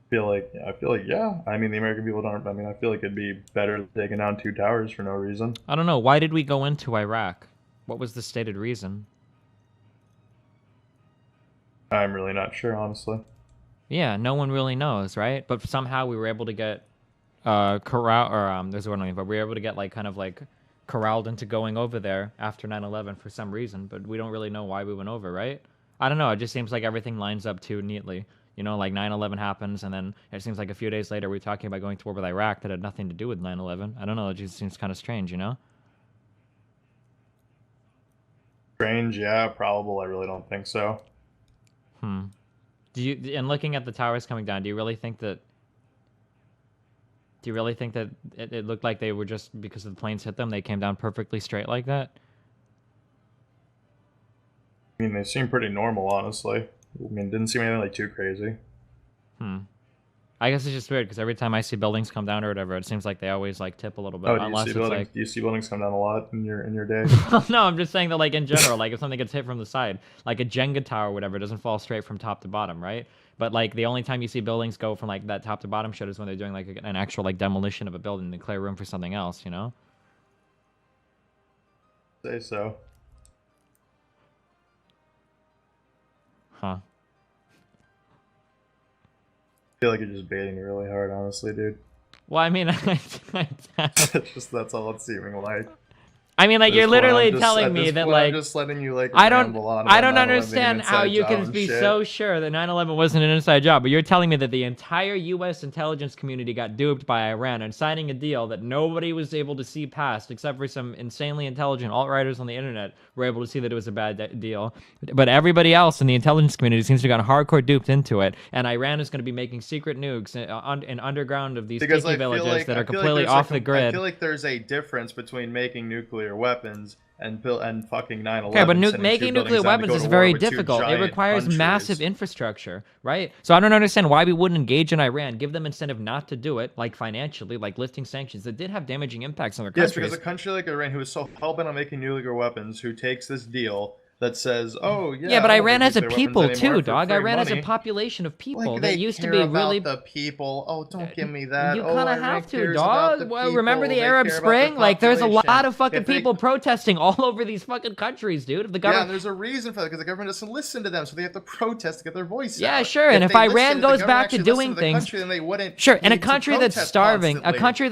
I feel like yeah. I mean, the American people don't. I mean, I feel like it'd be better taking down 2 towers for no reason. I don't know. Why did we go into Iraq? What was the stated reason? I'm really not sure, honestly. Yeah, no one really knows, right? But somehow we were able to get corral or there's one name, but we were able to get like kind of like corralled into going over there after 9/11 for some reason, but we don't really know why we went over, right? I don't know. It just seems like everything lines up too neatly. Like 9/11 happens, and then it seems like a few days later we're talking about going to war with Iraq that had nothing to do with 9/11. I don't know. It just seems kind of strange, Strange, yeah. Probable. I really don't think so. Do you, and looking at the towers coming down, do you really think that it looked like they were just because the planes hit them, they came down perfectly straight like that? I mean, they seem pretty normal, honestly. I mean, didn't seem anything like too crazy. I guess it's just weird because every time I see buildings come down or whatever, it seems like they always like tip a little bit. Oh, do you unless see it's buildings? like Do you see buildings come down a lot in your day? no, I'm just saying that like in general, like if something gets hit from the side, like a Jenga tower or whatever, it doesn't fall straight from top to bottom, right? But like the only time you see buildings go from like that top to bottom shit is when they're doing like an actual like demolition of a building to clear room for something else, Say so. Huh. I feel like you're just baiting me really hard, honestly, dude. Well, I mean, That's all it's seeming like. I mean, like you're At this point, literally I'm just- telling at me this that point, like I'm just letting you like I don't ramble on I about don't 9/11 being an understand how inside you job can and be shit. so sure that 9/11 wasn't an inside job, but you're telling me that the entire U.S. intelligence community got duped by Iran and signing a deal that nobody was able to see past, except for some insanely intelligent alt-righters on the internet were able to see that it was a bad deal. But everybody else in the intelligence community seems to have gotten hardcore duped into it, and Iran is going to be making secret nukes in underground of these Because tiki I feel villages like that I are feel like completely there's off like the grid. I feel like there's a difference between making nuclear weapons and fucking 9/11. Okay, but sending 2 making buildings nuclear down to weapons go is to war very with 2 difficult. It giant requires countries. massive infrastructure, right? So I don't understand why we wouldn't engage in Iran, give them incentive not to do it, like financially, like lifting sanctions that did have damaging impacts on their Yes, countries. because a country like Iran, who is so hell bent on making nuclear weapons, who takes this deal that says, "Oh yeah." Yeah, but I don't Iran make has a nuclear weapons people anymore too, for dog. free Iran has a money." population of people Like that they used to care be about really. the people. Oh, don't give me that. You Oh, kind of Iran have to, cares about the dog. Well, remember the people. They Arab care about their Spring? Like, there's a lot population. of fucking If they- people protesting all over these fucking countries, dude. If the Yeah, government. and there's a reason for that because the government doesn't listen to them, so they have to protest to get their voice out. Yeah, sure. And if they Iran listened, goes the back to government actually doing listened to the things, country, then they wouldn't sure. And a need to country that's protest starving, constantly. a country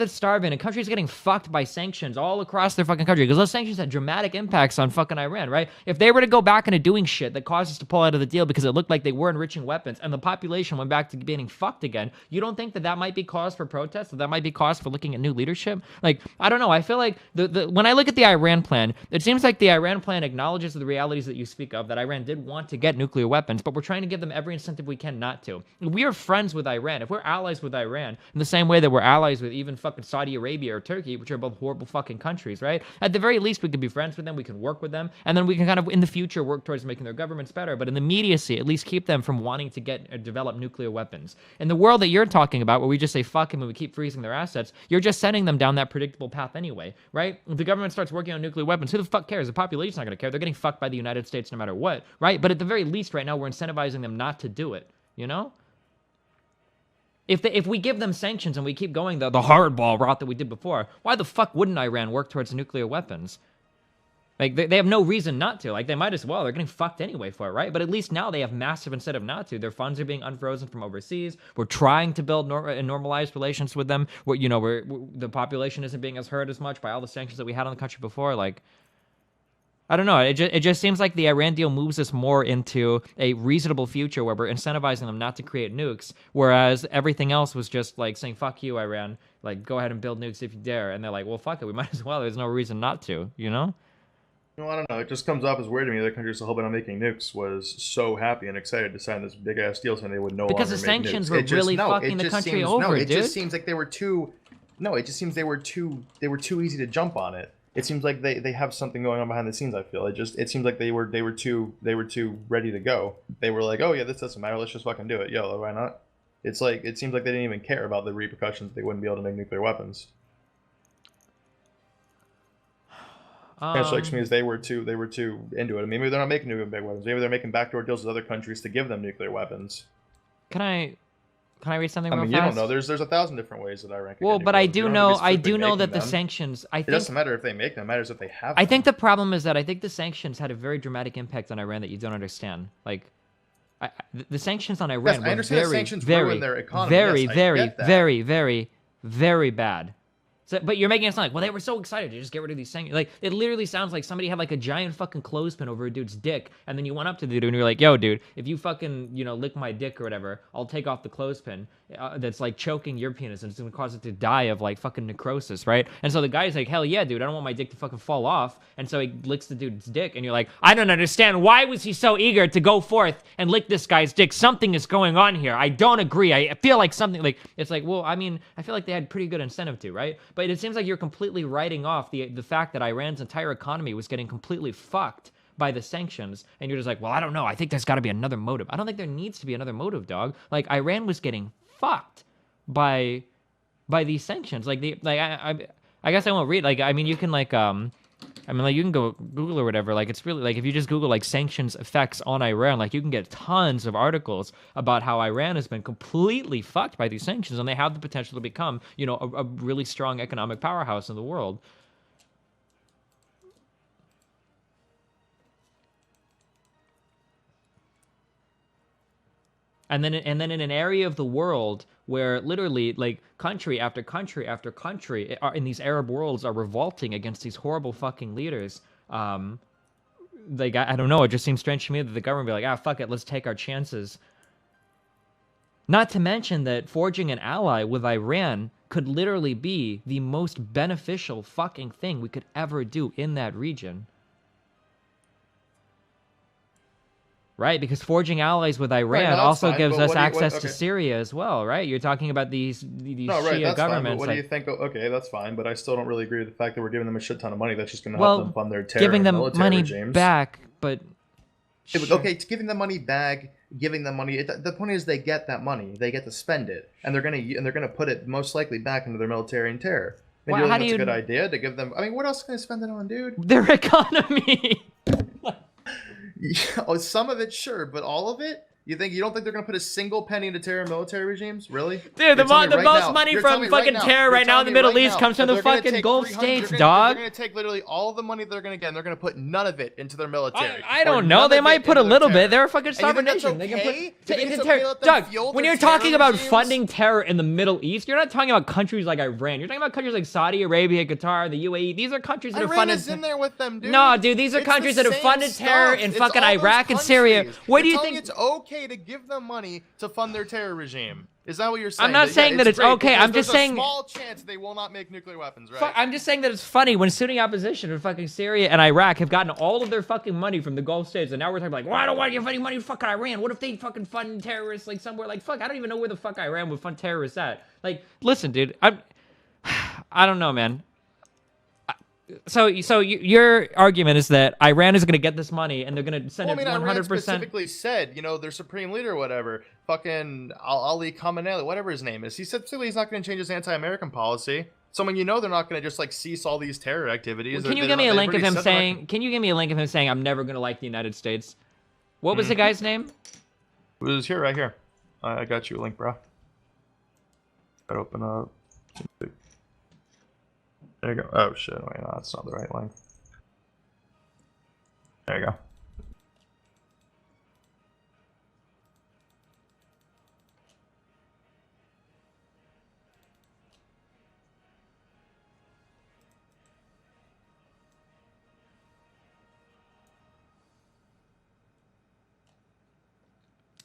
that's getting fucked by sanctions all across their fucking country because those sanctions had dramatic impacts on fucking Iran, right? If they were to go back into doing shit that caused us to pull out of the deal because it looked like they were enriching weapons and the population went back to being fucked again, you don't think that might be cause for protest? That might be cause for looking at new leadership? Like, I don't know. I feel like when I look at the Iran plan, it seems like the Iran plan acknowledges the realities that you speak of, that Iran did want to get nuclear weapons, but we're trying to give them every incentive we can not to. We are friends with Iran. If we're allies with Iran, in the same way that we're allies with even fucking Saudi Arabia or Turkey, which are both horrible fucking countries, right? At the very least, we could be friends with them, we can work with them, and then we can kind of, in the future, work towards making their governments better. But in the immediacy, at least keep them from wanting to get or develop nuclear weapons. In the world that you're talking about, where we just say fuck them and we keep freezing their assets, you're just sending them down that predictable path anyway, right? If the government starts working on nuclear weapons, who the fuck cares? The population's not going to care. They're getting fucked by the United States no matter what, right? But at the very least, right now, we're incentivizing them not to do it, you know? If we give them sanctions and we keep going the hardball route that we did before, why the fuck wouldn't Iran work towards nuclear weapons? Like, they have no reason not to. Like, they might as well. They're getting fucked anyway for it, right? But at least now they have massive incentive not to. Their funds are being unfrozen from overseas. We're trying to build normalized relations with them. Where the population isn't being as hurt as much by all the sanctions that we had on the country before. Like, I don't know. It just seems like the Iran deal moves us more into a reasonable future where we're incentivizing them not to create nukes, whereas everything else was just like saying, fuck you, Iran. Like, go ahead and build nukes if you dare. And they're like, well, fuck it. We might as well. There's no reason not to, you know? No, I don't know. It just comes off as weird to me that countries that hoping on making nukes was so happy and excited to sign this big ass deal saying they would no because longer the make sanctions nukes. were It just- really no, fucking it the just country seems, over, no, it dude. just seems like they were too. No, it just seems they were too easy to jump on it. It seems like they have something going on behind the scenes. I feel it seems like they were too ready to go. They were like, oh yeah, this doesn't matter. Let's just fucking do it. Yo, why not? It's like it seems like they didn't even care about the repercussions. They wouldn't be able to make nuclear weapons. It strikes me as they were too into it. I mean, maybe they're not making nuclear weapons. Maybe they're making backdoor deals with other countries to give them nuclear weapons. Can I read something I real mean, fast? you don't know. There's 1,000 different ways that Iran can Well, get but nuclear I weapons. do You don't know have to be strictly that making the them. sanctions. It doesn't matter if they make them. It matters if they have. I think them. the problem is that I think the sanctions had a very dramatic impact on Iran that you don't understand. Like, the sanctions on Iran Yes, I were understand that very, sanctions very, ruin their economy. very, Yes, I very, get that. very, very, very bad. So, but you're making it sound like, well, they were so excited to just get rid of these sanctions. Like, it literally sounds like somebody had like a giant fucking clothespin over a dude's dick, and then you went up to the dude and you're like, yo, dude, if you fucking, lick my dick or whatever, I'll take off the clothespin that's like choking your penis and it's gonna cause it to die of like fucking necrosis, right? And so the guy's like, hell yeah, dude, I don't want my dick to fucking fall off. And so he licks the dude's dick, and you're like, I don't understand. Why was he so eager to go forth and lick this guy's dick? Something is going on here. I don't agree. I feel like something, like, it's like, well, I mean, I feel like they had pretty good incentive to, right? But it seems like you're completely writing off the fact that Iran's entire economy was getting completely fucked by the sanctions, and you're just like, well, I don't know. I think there's got to be another motive. I don't think there needs to be another motive, dog. Like, Iran was getting fucked by these sanctions. Like, I guess I won't read. Like, I mean, you can like you can go Google or whatever. Like, it's really like if you just Google like sanctions effects on Iran, like you can get tons of articles about how Iran has been completely fucked by these sanctions, and they have the potential to become, a really strong economic powerhouse in the world. And then in an area of the world where literally like country after country after country in these Arab worlds are revolting against these horrible fucking leaders, like I don't know, it just seems strange to me that the government would be like, fuck it, let's take our chances. Not to mention that forging an ally with Iran could literally be the most beneficial fucking thing we could ever do in that region. Right, because forging allies with Iran also gives us access to Syria as well, right? You're talking about these Shia governments. What do you think? Okay, that's fine, but I still don't really agree with the fact that we're giving them a shit ton of money. That's just going to help them fund their terror giving them military money regimes. back, but okay, it's giving them money back, giving them money. The point is, they get that money, they get to spend it, and they're gonna put it most likely back into their military and terror. And Well, you think it's a good idea to give them? I mean, what else can I spend it on, dude? Their economy. Oh, some of it, sure, but all of it? You don't think they're gonna put a single penny into terror military regimes? Really? Dude, the most money from fucking terror right now in the Middle East comes from the fucking Gulf states, dog. They're gonna take literally all the money they're gonna get, and they're gonna put none of it into their military. I don't know. They might put a little bit. They're a fucking sovereign nation. They can put into terror. Doug, when you're talking about funding terror in the Middle East, you're not talking about countries like Iran. You're talking about countries like Saudi Arabia, Qatar, the UAE. These are countries that have funded. Iran is in there with them, dude. No, dude, these are countries that have funded terror in fucking Iraq and Syria. What do you think? It's okay to give them money to fund their terror regime. Is that what you're saying? I'm not saying that it's okay. I'm just saying there's a small chance they will not make nuclear weapons, right? I'm just saying that it's funny when Sunni opposition in fucking Syria and Iraq have gotten all of their fucking money from the Gulf states, and now we're talking like, well, I don't want to give any money to fucking Iran. What if they fucking fund terrorists like somewhere like fuck? I don't even know where the fuck Iran would fund terrorists at. Like, listen, dude, I don't know, man. So your argument is that Iran is going to get this money and they're going to send it 100%. Iran specifically said, their supreme leader or whatever, fucking Ali Khamenei, whatever his name is, he said specifically he's not going to change his anti-American policy. So when they're not going to just like cease all these terror activities. Well, can you give me a link of him saying? Can you give me a link of him saying I'm never going to like the United States? What was the guy's name? It was here, right here. I got you a link, bro. Gotta open up. There you go. Oh shit, wait, no, that's not the right link. There you go.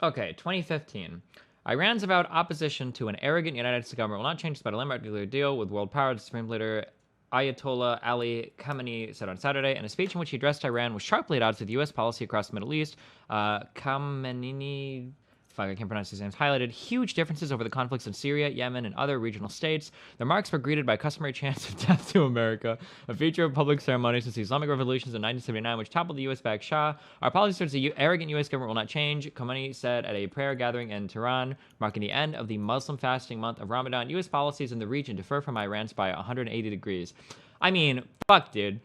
Okay, 2015. Iran's avowed opposition to an arrogant United States government will not change despite a landmark nuclear deal with world power. The Supreme Leader Ayatollah Ali Khamenei said on Saturday in a speech in which he addressed Iran was sharply at odds with U.S. policy across the Middle East. Khamenei, I can't pronounce his name, highlighted huge differences over the conflicts in Syria, Yemen, and other regional states. The remarks were greeted by customary chants of death to America, a feature of public ceremonies since the Islamic revolutions in 1979, which toppled the U.S.-backed Shah. Our policy towards the arrogant U.S. government will not change, Khamenei said at a prayer gathering in Tehran, marking the end of the Muslim fasting month of Ramadan. U.S. policies in the region differ from Iran's by 180 degrees. I mean, fuck, dude.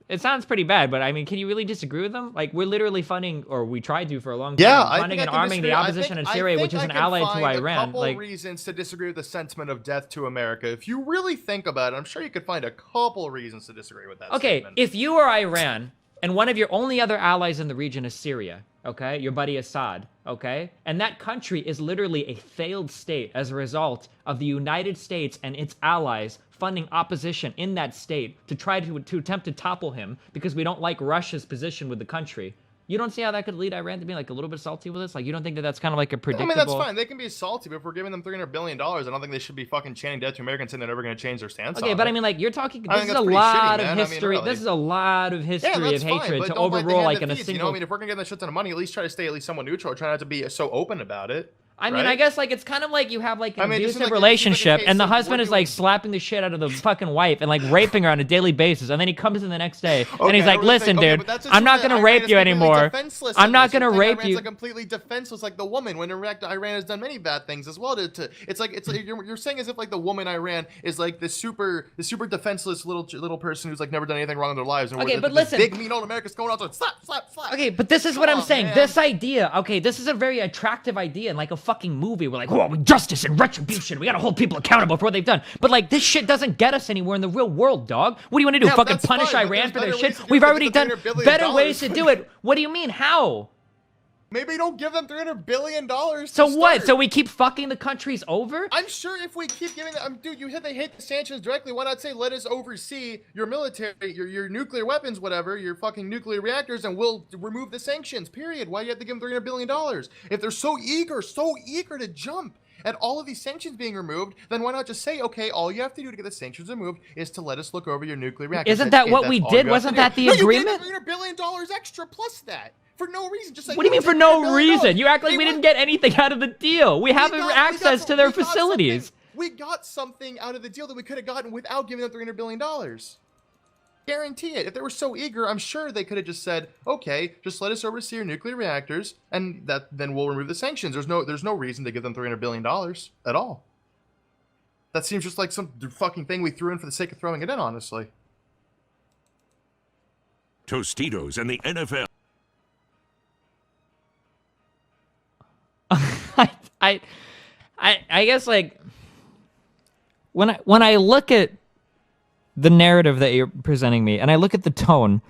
It sounds pretty bad, but I mean, can you really disagree with them? Like, we're literally funding, or we tried to for a long time, funding and arming the opposition in Syria, which is an ally to Iran. A couple reasons to disagree with the sentiment of death to America. If you really think about it, I'm sure you could find a couple reasons to disagree with that statement. If you are Iran, and one of your only other allies in the region is Syria, okay? Your buddy Assad, okay? And that country is literally a failed state as a result of the United States and its allies funding opposition in that state to try to attempt to topple him because we don't like Russia's position with the country. You don't see how that could lead Iran to be like a little bit salty with us? Like, you don't think that that's kind of like a predictable... I mean, that's fine. They can be salty, but if we're giving them $300 billion, I don't think they should be fucking chanting death to Americans saying they're never going to change their stance on it. Okay, but I mean, like, you're talking... This is a lot of history. This is a lot of history of hatred to overrule, like, in a single... You know, I mean, if we're going to give them shit ton of money, at least try to stay at least somewhat neutral. Try not to be so open about it. I mean, I guess, like, it's kind of like you have, like, an abusive relationship, and the husband is, like, slapping the shit out of the fucking wife and, like, raping her on a daily basis, and then he comes in the next day, and he's like, listen, dude, I'm not going to rape you anymore. I'm not going to rape you. Iran's, like, completely defenseless, like the woman, when in fact, Iran has done many bad things as well. It's like you're saying as if, like, the woman Iran is, like, the super defenseless little person who's, like, never done anything wrong in their lives. And okay, but listen. Big, mean old America's going out to slap. Okay, but this is what I'm saying. Man. This idea, okay, this is a very attractive idea in, like, a fucking movie. We're like, oh, justice and retribution. We gotta hold people accountable for what they've done. But, like, this shit doesn't get us anywhere in the real world, dog. What do you want to do? Fucking punish Iran for their shit? We've already done better ways to do it. What do you mean? How? Maybe don't give them $300 billion. So what? So we keep fucking the countries over? I'm sure if we keep giving them, dude, you said they hit the sanctions directly. Why not say let us oversee your military, your nuclear weapons, whatever, your fucking nuclear reactors, and we'll remove the sanctions. Period. Why do you have to give them $300 billion? If they're so eager to jump at all of these sanctions being removed, then why not just say, okay, all you have to do to get the sanctions removed is to let us look over your nuclear reactors. Isn't that what we did? Wasn't that the agreement? You gave $300 billion extra plus that. For no reason, just like... What do you mean for no reason? You act like we didn't get anything out of the deal. We have access to their facilities. We got something out of the deal that we could have gotten without giving them $300 billion. Guarantee it. If they were so eager, I'm sure they could have just said, okay, just let us oversee your nuclear reactors, and then we'll remove the sanctions. There's no reason to give them $300 billion at all. That seems just like some fucking thing we threw in for the sake of throwing it in, honestly. Tostitos and the NFL. I guess like when I look at the narrative that you're presenting me and I look at the tone,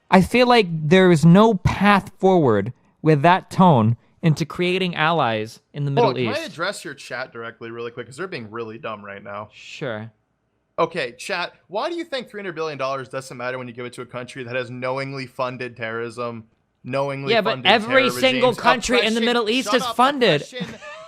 I feel like there is no path forward with that tone into creating allies in the Middle Can East. I address your chat directly really quick? Because they're being really dumb right now. Sure. Okay, chat, why do you think $300 billion doesn't matter when you give it to a country that has knowingly funded terrorism? Knowingly Yeah, but funded every terror single regimes, country in the Middle East shut is up, funded.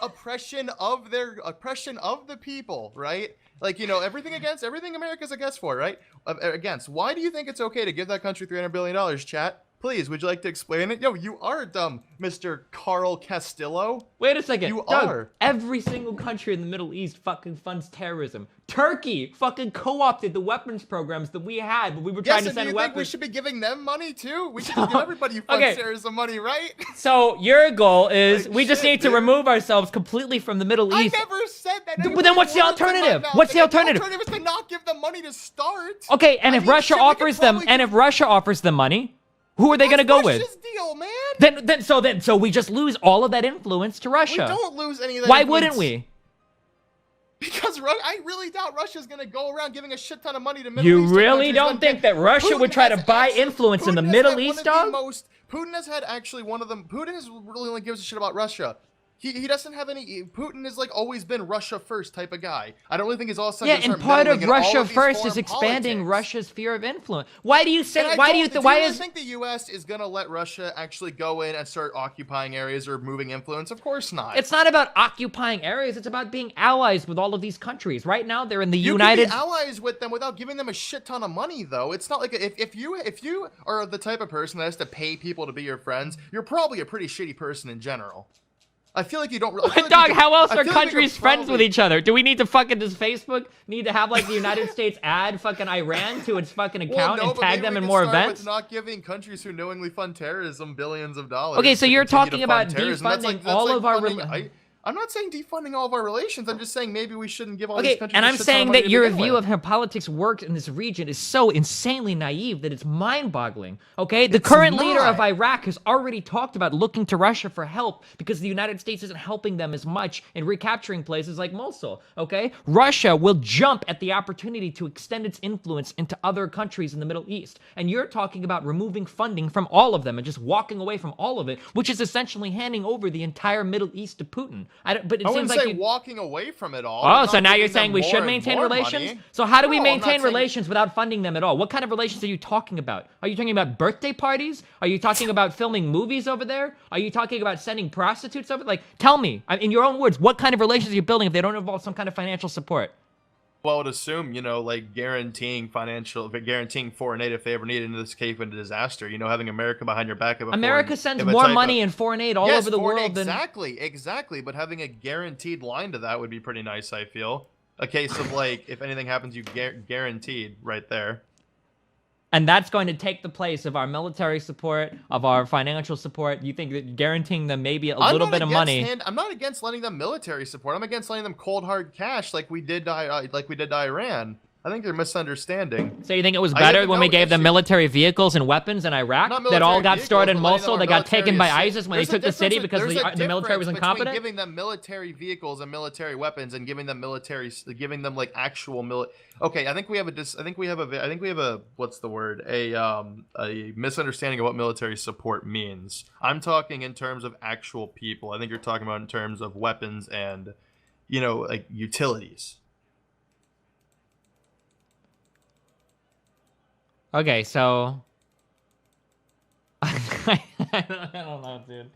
oppression of the people, right? Like, everything America's against for, right? Against. Why do you think it's okay to give that country $300 billion, chat? Please, would you like to explain it? Yo, you are dumb, Mr. Carl Castillo. Wait a second. You Doug, are. every single country in the Middle East fucking funds terrorism. Turkey fucking co-opted the weapons programs that we had when we were trying to Yes, and send do you think we weapons. should be giving them money too? We should give everybody who funds Okay. terrorism money, right? So your goal is Like, we just shit, need to dude. remove ourselves completely from the Middle I East. never said that. But then what's the alternative? What's the alternative? The alternative is to not give them money to start. Okay, and I if mean, Russia shit, we could offers them, probably and do- if Russia offers them money, who are they going to What's go with? Russia's deal, man? So we just lose all of that influence to We Russia. don't lose any of that. Why influence. wouldn't we? Because I really doubt Russia's gonna go around giving a shit ton of money to Middle You Eastern really countries don't when think that Russia Putin would try to has buy actually- influence in the Putin has Middle had one East, of the dog? Putin has had actually one of them. Putin is really only gives a shit about Russia. He doesn't have any. Putin has like always been Russia first type of guy. I don't really think he's all of a sudden Yeah, gonna and start part of meddling in all Russia these first foreign is expanding politics. Russia's sphere of influence. Why do you And say? I Why do you? don't- Why really is? think the U.S. is gonna let Russia actually go in and start occupying areas or moving influence? Of course not. It's not about occupying areas. It's about being allies with all of these countries. Right now, they're in the You United. can be allies with them without giving them a shit ton of money, though. It's not like if you are the type of person that has to pay people to be your friends, you're probably a pretty shitty person in general. I feel like you don't. I feel like Dog, you could- how else I are feel like we countries could friends with probably- each other? Do we need to fucking, does Facebook need to have like the United States add fucking Iran to its fucking account Well, no, and but tag maybe them we in can more start events? with not giving countries who knowingly fund terrorism billions of dollars. Okay, so to you're continue to talking fund about terrorism. That's defunding that's all of our funding- I'm not saying defunding all of our relations. I'm just saying maybe we shouldn't give all Okay, these countries. and a I'm shit ton of saying money that to your begin view with. of how politics works in this region is so insanely naive that it's mind-boggling. Okay, the It's current leader of not. Iraq has already talked about looking to Russia for help because the United States isn't helping them as much in recapturing places like Mosul. Okay, Russia will jump at the opportunity to extend its influence into other countries in the Middle East, and you're talking about removing funding from all of them and just walking away from all of it, which is essentially handing over the entire Middle East to Putin. But it I seems wouldn't like say you... walking away from it all. Oh, but so not now you're giving them saying we more should and maintain more relations? money. So how do we No, I'm not maintain saying- relations without funding them at all? What kind of relations are you talking about? Are you talking about birthday parties? Are you talking about filming movies over there? Are you talking about sending prostitutes over? Like, tell me, in your own words, what kind of relations are you building if they don't involve some kind of financial support? Well, I would assume, like guaranteeing foreign aid if they ever need it in this case of a disaster. Having America behind your back. America sends more money in foreign aid all over the world than... Exactly. But having a guaranteed line to that would be pretty nice, I feel. A case of, like, if anything happens, you guaranteed right there. And that's going to take the place of our military support, of our financial support. You think that guaranteeing them maybe a little bit of money... I'm not against letting them military support. I'm against letting them cold hard cash like we did to Iran. I think they're misunderstanding. So you think it was I better have when we no gave them issue- military vehicles and weapons in Iraq Not that all military got stored in vehicles, but letting Mosul them that our got taken by military ISIS when they There's a took the city difference- because there's a the military was difference between incompetent? Giving them military vehicles and military weapons and giving them like actual Okay, I think we have a what's the word? A misunderstanding of what military support means. I'm talking in terms of actual people. I think you're talking about in terms of weapons and like utilities. Okay, so I don't know, dude.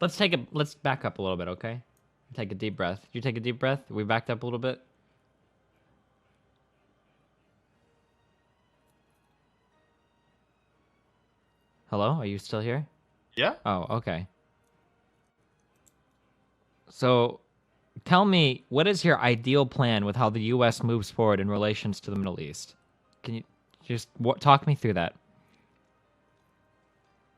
Let's back up a little bit, okay? Take a deep breath. Did you take a deep breath? We backed up a little bit. Hello? Are you still here? Yeah. Oh, okay. So, tell me, what is your ideal plan with how the U.S. moves forward in relations to the Middle East? Can you just talk me through that?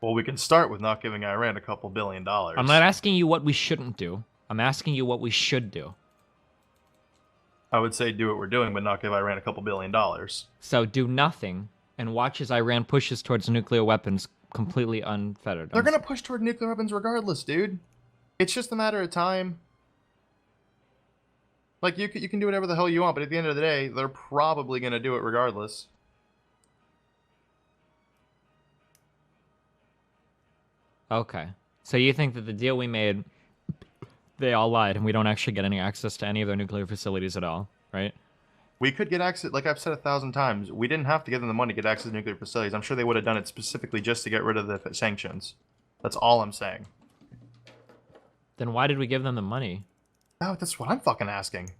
Well, we can start with not giving Iran a couple $2 billion. I'm not asking you what we shouldn't do. I'm asking you what we should do. I would say do what we're doing, but not give Iran a couple $2 billion. So do nothing and watch as Iran pushes towards nuclear weapons completely unfettered. They're gonna push toward nuclear weapons regardless, dude. It's just a matter of time. Like, you can do whatever the hell you want, but at the end of the day, they're probably gonna do it regardless. Okay. So you think that the deal we made, they all lied, and we don't actually get any access to any of their nuclear facilities at all, right? We could get access, like I've said 1,000 times, we didn't have to give them the money to get access to nuclear facilities. I'm sure they would have done it specifically just to get rid of the sanctions. That's all I'm saying. Then why did we give them the money? Oh, that's what I'm fucking asking.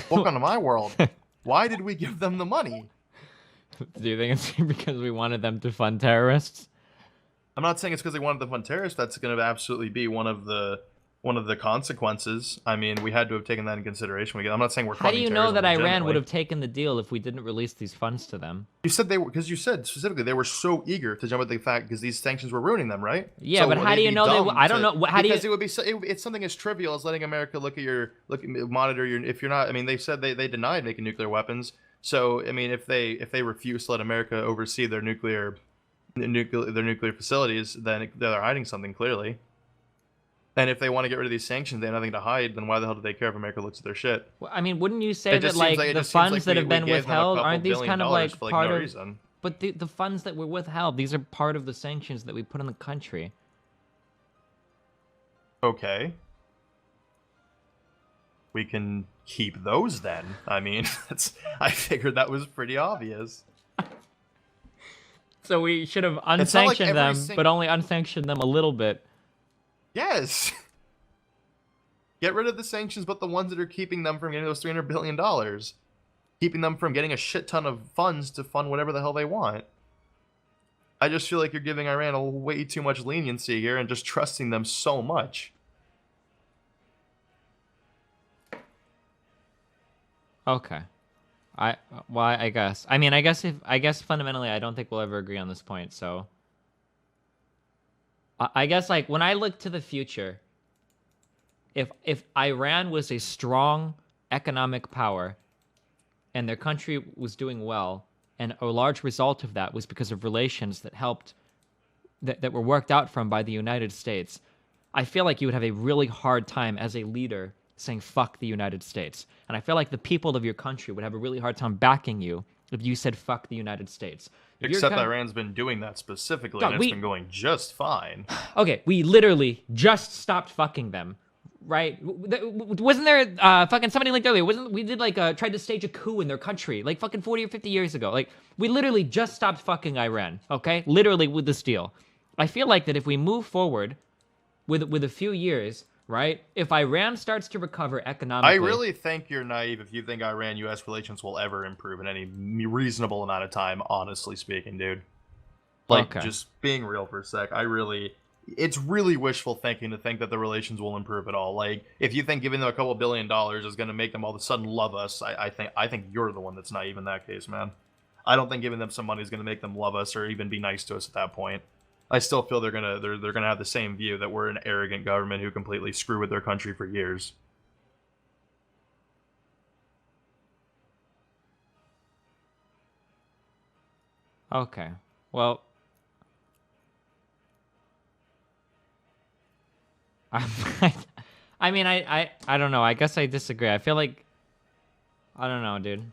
Welcome to my world. Why did we give them the money? Do you think it's because we wanted them to fund terrorists? I'm not saying it's because they wanted to fund terrorists. That's going to absolutely be one of the consequences. I mean, we had to have taken that in consideration. I'm not saying we're. How do you know that Iran legitimately. would have taken the deal if we didn't release these funds to them? You said they were, because you said specifically they were so eager to jump at the fact because these sanctions were ruining them, right? Yeah, so but how do you know they? I don't know. How do you? Because it would be it's something as trivial as letting America monitor your. If you're not, I mean, they said they denied making nuclear weapons. So I mean, if they refuse to let America oversee their nuclear facilities, then they're hiding something clearly. And if they want to get rid of these sanctions, they have nothing to hide, then why the hell do they care if America looks at their shit? Well, I mean, wouldn't you say It that just like seems the it just seems funds like that we- have been we gave them a withheld couple aren't these billion kind of dollars like for, part no of? reason. But the funds that were withheld, these are part of the sanctions that we put in the country. Okay. We can keep those then. I mean, I figured that was pretty obvious. So we should have It's not like unsanctioned every them, but only unsanctioned them a little bit. Yes. Get rid of the sanctions, but the ones that are keeping them from getting those $300 billion. Keeping them from getting a shit ton of funds to fund whatever the hell they want. I just feel like you're giving Iran a way too much leniency here and just trusting them so much. Okay. I guess. I mean, I guess fundamentally, I don't think we'll ever agree on this point. So, I guess like when I look to the future, if Iran was a strong economic power, and their country was doing well, and a large result of that was because of relations that helped, that were worked out from by the United States, I feel like you would have a really hard time as a leader saying fuck the United States. And I feel like the people of your country would have a really hard time backing you if you said fuck the United States. If your Except Iran's been doing that specifically, Dog, and it's been going just fine. Okay, we literally just stopped fucking them, right? Wasn't there fucking somebody linked earlier? We did like tried to stage a coup in their country like fucking 40 or 50 years ago. Like we literally just stopped fucking Iran. Okay, literally with this deal. I feel like that if we move forward with a few years, right? If Iran starts to recover economically, I really think you're naive if you think Iran-U.S. relations will ever improve in any reasonable amount of time, honestly speaking, dude. Like, Okay. just being real for a sec, it's really wishful thinking to think that the relations will improve at all. Like, if you think giving them a couple $1 billion is going to make them all of a sudden love us, I think you're the one that's naive in that case, man. I don't think giving them some money is going to make them love us or even be nice to us at that point. I still feel they're gonna have the same view that we're an arrogant government who completely screw with their country for years. Okay. Well, I mean, I don't know. I guess I disagree. I feel like I don't know, dude.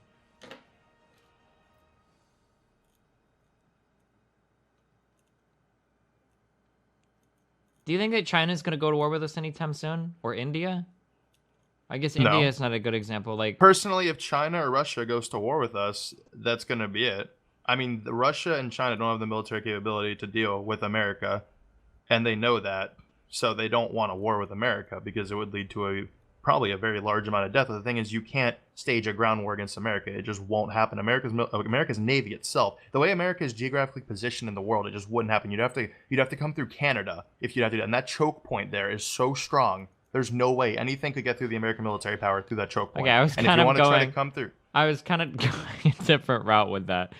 Do you think that China's gonna go to war with us anytime soon, or India? I guess No. India is not a good example. Like, Personally, if China or Russia goes to war with us, that's gonna be it. I mean, Russia and China don't have the military capability to deal with America, and they know that, so they don't want a war with America because it would lead to probably a very large amount of death. But the thing is, you can't stage a ground war against America. It just won't happen. America's Navy itself, the way America is geographically positioned in the world, it just wouldn't happen. You'd have to come through Canada if you'd have to do that. And that choke point there is so strong. There's no way anything could get through the American military power through that choke point. Okay, I was and kind if you of want to try going- to come through, I was kind of going a different route with that.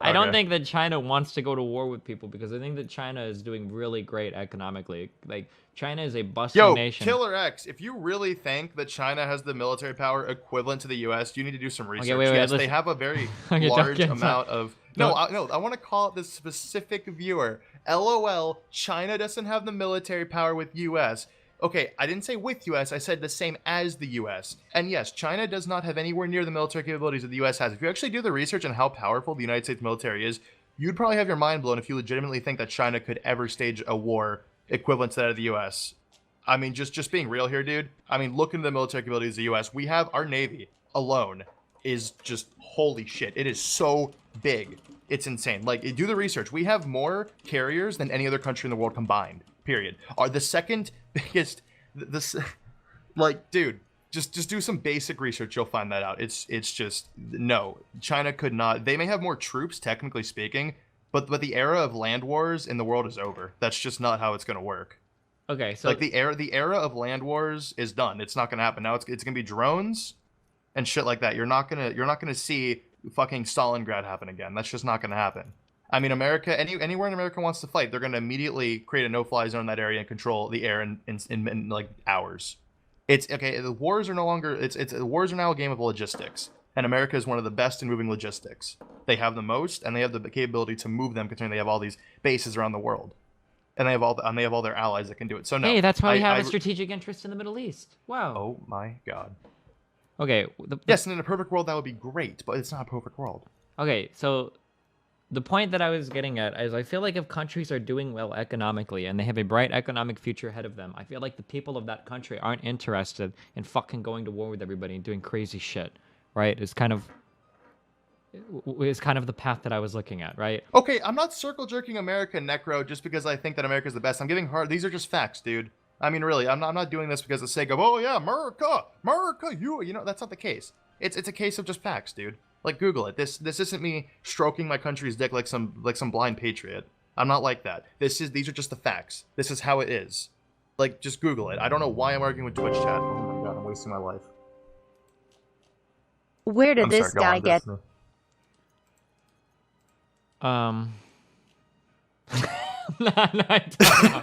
I don't Okay. think that China wants to go to war with people because I think that China is doing really great economically. Like, China is a bustling Yo, nation. Killer X, if you really think that China has the military power equivalent to the U.S., you need to do some research. wait, yes, listen. they have a very Okay, don't large get amount of... No, No. I want to call it this specific viewer. LOL, China doesn't have the military power with US. Okay, I didn't say with US, I said the same as the US. And yes, China does not have anywhere near the military capabilities that the US has. If you actually do the research on how powerful the United States military is, you'd probably have your mind blown if you legitimately think that China could ever stage a war equivalent to that of the US. I mean, just being real here, dude. I mean, look into the military capabilities of the US. We have our Navy alone is just holy shit. It is so big. It's insane. Like, do the research. We have more carriers than any other country in the world combined. Period. Are the second biggest. This, like, dude, just do some basic research. You'll find that out. It's just no. China could not. They may have more troops, technically speaking, but the era of land wars in the world is over. That's just not how it's gonna work. Okay, so Like the era of land wars is done. It's not gonna happen now. It's gonna be drones and shit like that. You're not gonna see fucking Stalingrad happen again. That's just not gonna happen. I mean, America, anywhere in America wants to fight, they're gonna immediately create a no-fly zone in that area and control the air in like hours. It's okay. The wars are no longer. The wars are now a game of logistics, and America is one of the best in moving logistics. They have the most, and they have the capability to move them, considering they have all these bases around the world, and they have all their allies that can do it. So no. hey, that's why we have a strategic interest in the Middle East. Wow. Oh my god. Okay. Yes, and in a perfect world that would be great, but it's not a perfect world. Okay, so the point that I was getting at is I feel like if countries are doing well economically and they have a bright economic future ahead of them, I feel like the people of that country aren't interested in fucking going to war with everybody and doing crazy shit, right? It's kind of the path that I was looking at, right? Okay, I'm not circle jerking America, Necro, just because I think that America's the best. I'm giving hard. These are just facts, dude. I mean, really, I'm not doing this because of the sake of, oh yeah, America, you know, that's not the case. It's a case of just facts, dude. Like, Google it. This isn't me stroking my country's dick like some blind patriot. I'm not like that. These are just the facts. This is how it is. Like, just Google it. I don't know why I'm arguing with Twitch chat. Oh my god, I'm wasting my life. Where did I'm this sorry, go guy on, get? Destiny. No, I don't know.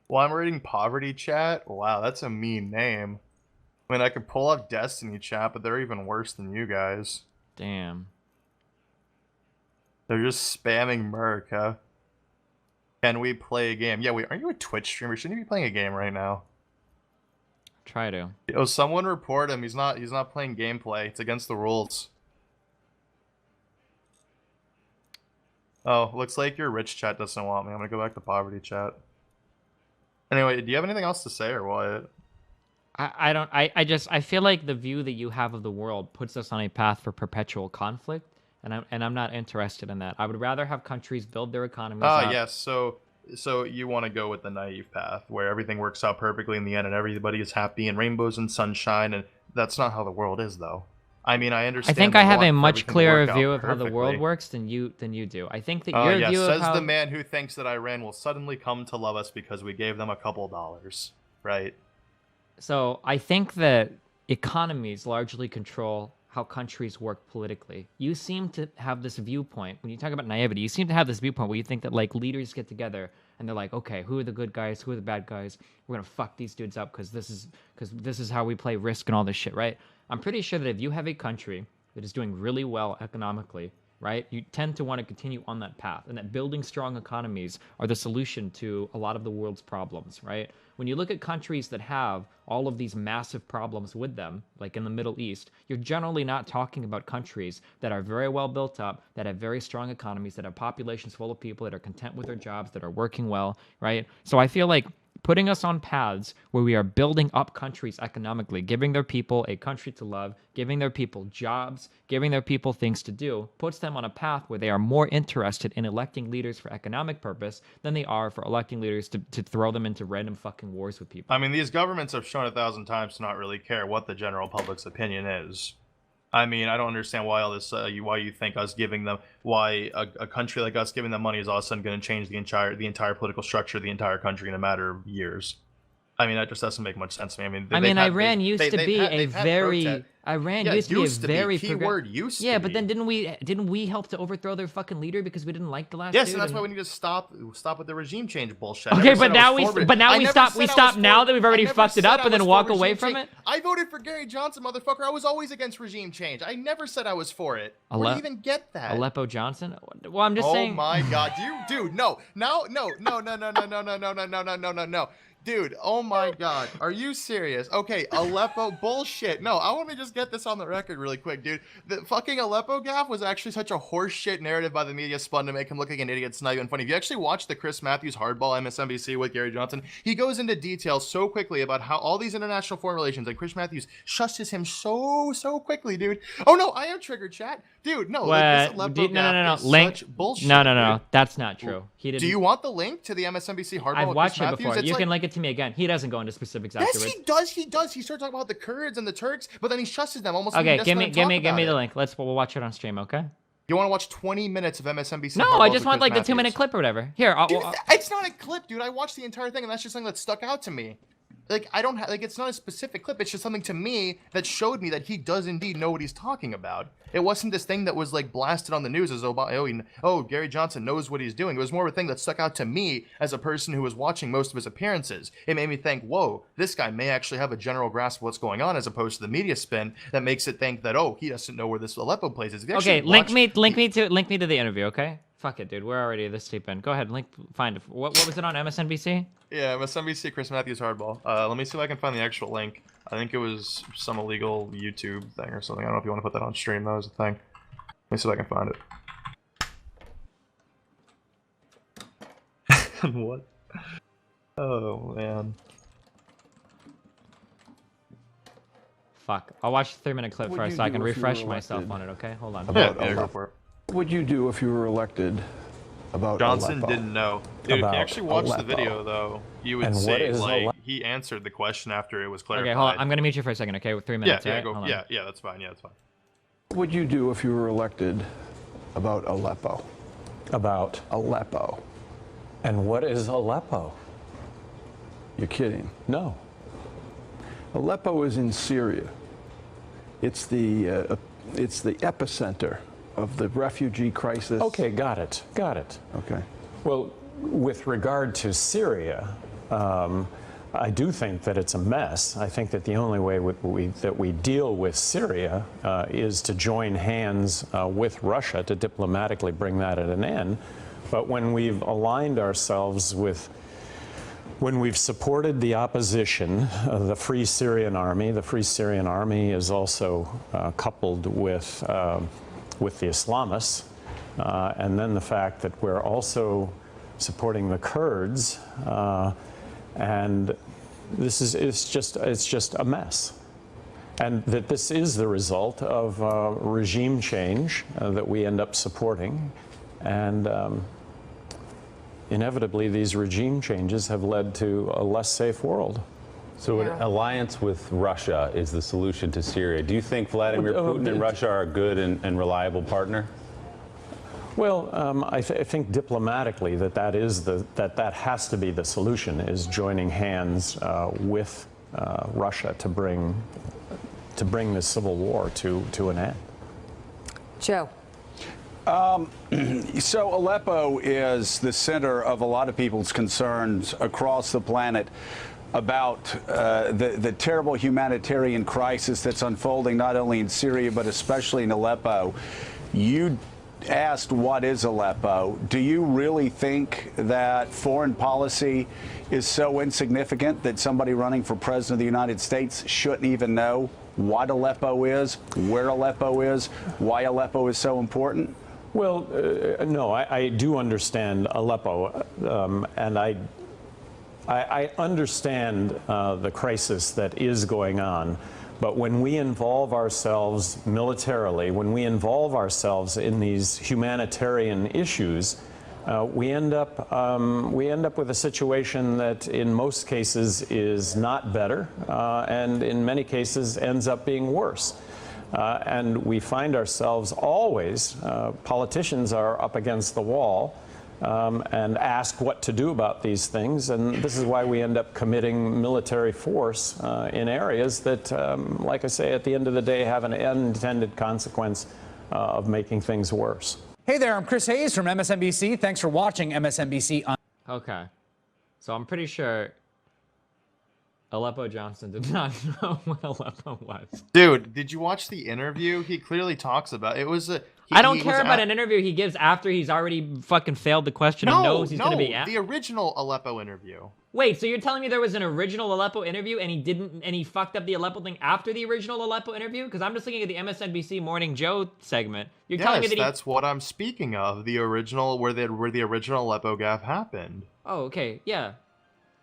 Well, I'm reading poverty chat. Wow, that's a mean name. I mean, I could pull up Destiny chat, but they're even worse than you guys. Damn. They're just spamming Merc, huh? Can we play a game? Yeah, wait, are you a Twitch streamer? Shouldn't you be playing a game right now? Try to. Oh, someone report him. He's not playing gameplay. It's against the rules. Oh, looks like your rich chat doesn't want me. I'm gonna go back to poverty chat. Anyway, do you have anything else to say or what? I feel like the view that you have of the world puts us on a path for perpetual conflict, and I'm not interested in that. I would rather have countries build their economies up. Yes. So you want to go with the naive path where everything works out perfectly in the end and everybody is happy and rainbows and sunshine, and that's not how the world is, though. I mean, I I understand. think the I have want a for much everything to clearer work out view of how the world perfectly. works than you do. I think that your Yes, view of says how the man who thinks that Iran will suddenly come to love us because we gave them a couple dollars, right? So I think that economies largely control how countries work politically. You seem to have this viewpoint when you talk about naivety. You seem to have this viewpoint where you think that like leaders get together and they're like, okay, who are the good guys? Who are the bad guys? We're gonna fuck these dudes up because this is how we play Risk and all this shit, right? I'm pretty sure that if you have a country that is doing really well economically, right, you tend to want to continue on that path, and that building strong economies are the solution to a lot of the world's problems, right? When you look at countries that have all of these massive problems with them, like in the Middle East, you're generally not talking about countries that are very well built up, that have very strong economies, that have populations full of people that are content with their jobs, that are working well, right? So I feel like putting us on paths where we are building up countries economically, giving their people a country to love, giving their people jobs, giving their people things to do, puts them on a path where they are more interested in electing leaders for economic purpose than they are for electing leaders to throw them into random fucking wars with people. I mean, these governments have shown 1,000 times to not really care what the general public's opinion is. I mean, I don't understand why all this. Why you think us giving them, why a country like us giving them money is all of a sudden going to change the entire political structure of the entire country in a matter of years. I mean, that just doesn't make much sense to me. I mean, Iran used to be a very Iran Yeah, used to be a very keyword used to yeah, be. but then didn't we help to overthrow their fucking leader because we didn't like the last Yes, dude? and that's why we need to stop with the regime change bullshit. Okay, but now we stop now that we've already fucked it up and then walk away from it. I voted for Gary Johnson, motherfucker. I was always against regime change. I never said I was for it. Where do you even get that? Aleppo Johnson? Well, I'm just saying. Oh my God, dude, no. Dude, oh my God. Are you serious? Okay, Aleppo, bullshit. No, I want to just get this on the record really quick, dude. The fucking Aleppo gaff was actually such a horseshit narrative by the media spun to make him look like an idiot. It's not even funny. If you actually watch the Chris Matthews Hardball MSNBC with Gary Johnson, he goes into detail so quickly about how all these international foreign relations, like Chris Matthews shushes him so quickly, dude. Oh no, I am triggered, chat. Dude, no. Like, this Aleppo gaff is such bullshit. No. That's not true. He didn't. Do you want the link to the MSNBC Hardball? I've watched it before. You can link it to me again. He doesn't go into specifics afterwards. Yes, he does. He starts talking about the Kurds and the Turks, but then he shusses them almost. Okay, give me the link. We'll watch it on stream, okay? You want to watch 20 minutes of MSNBC? No, I just want like the 2-minute clip or whatever. Here, dude, it's not a clip, dude. I watched the entire thing, and that's just something that stuck out to me. Like, I don't have, like, it's not a specific clip. It's just something to me that showed me that he does indeed know what he's talking about. It wasn't this thing that was, like, blasted on the news as, Gary Johnson knows what he's doing. It was more of a thing that stuck out to me as a person who was watching most of his appearances. It made me think, whoa, this guy may actually have a general grasp of what's going on, as opposed to the media spin that makes it think that, oh, he doesn't know where this Aleppo place is. Okay, link me to the interview, okay? Fuck it, dude. We're already this deep in. Go ahead, find it. What was it on MSNBC? Yeah, MSNBC, Chris Matthews Hardball. Let me see if I can find the actual link. I think it was some illegal YouTube thing or something. I don't know if you want to put that on stream. That was a thing. Let me see if I can find it. What? Oh, man. Fuck. I'll watch the 3-minute clip first so I can refresh myself on it, okay? Hold on. Yeah, go for it. What would you do if you were elected? About Johnson Aleppo? Didn't know. Dude, if you actually watched the Aleppo. video, though, you would say, like, he answered the question after it was clarified. Okay, hold on. I'm going to mute you for a second, okay? With 3 minutes, yeah, right? go. Yeah, that's fine. Yeah, that's fine. What would you do if you were elected about Aleppo? About Aleppo. And what is Aleppo? You're kidding. No. Aleppo is in Syria. It's the epicenter of the refugee crisis. Okay, got it. Okay. Well, with regard to Syria, I do think that it's a mess. I think that the only way that we deal with Syria is to join hands with Russia to diplomatically bring that at an end. But when we've aligned ourselves with, when we've supported the opposition, the Free Syrian Army is also coupled with the Islamists, and then the fact that we're also supporting the Kurds, and it's just a mess, and that this is the result of regime change that we end up supporting, and inevitably these regime changes have led to a less safe world. So an alliance with Russia is the solution to Syria. Do you think Vladimir Putin and Russia are a good and reliable partner? Well, I think diplomatically that has to be the solution, is joining hands with Russia to bring this civil war to an end. Joe. So Aleppo is the center of a lot of people's concerns across the planet about the terrible humanitarian crisis that's unfolding not only in Syria but especially in Aleppo. You asked, what is Aleppo? Do you really think that foreign policy is so insignificant that somebody running for president of the United States shouldn't even know what Aleppo is, where Aleppo is, why Aleppo is so important? Well, no, I do understand Aleppo, and I understand the crisis that is going on. But when we involve ourselves militarily, when we involve ourselves in these humanitarian issues, we end up with a situation that in most cases is not better, and in many cases ends up being worse. And we find ourselves always, politicians are up against the wall, and ask what to do about these things. And this is why we end up committing military force in areas that, like I say, at the end of the day, have an unintended consequence of making things worse. Hey there, I'm Chris Hayes from MSNBC. Thanks for watching MSNBC on. Okay. So I'm pretty sure Aleppo Johnson did not know what Aleppo was. Dude, did you watch the interview? He clearly talks about it. Was a. I don't care about an interview he gives after he's already fucking failed the question and knows he's going to be the original Aleppo interview. Wait, so you're telling me there was an original Aleppo interview and he fucked up the Aleppo thing after the original Aleppo interview? Because I'm just looking at the MSNBC Morning Joe segment. You're telling me that that's what I'm speaking of. The original, where the original Aleppo gaffe happened. Oh, okay, yeah.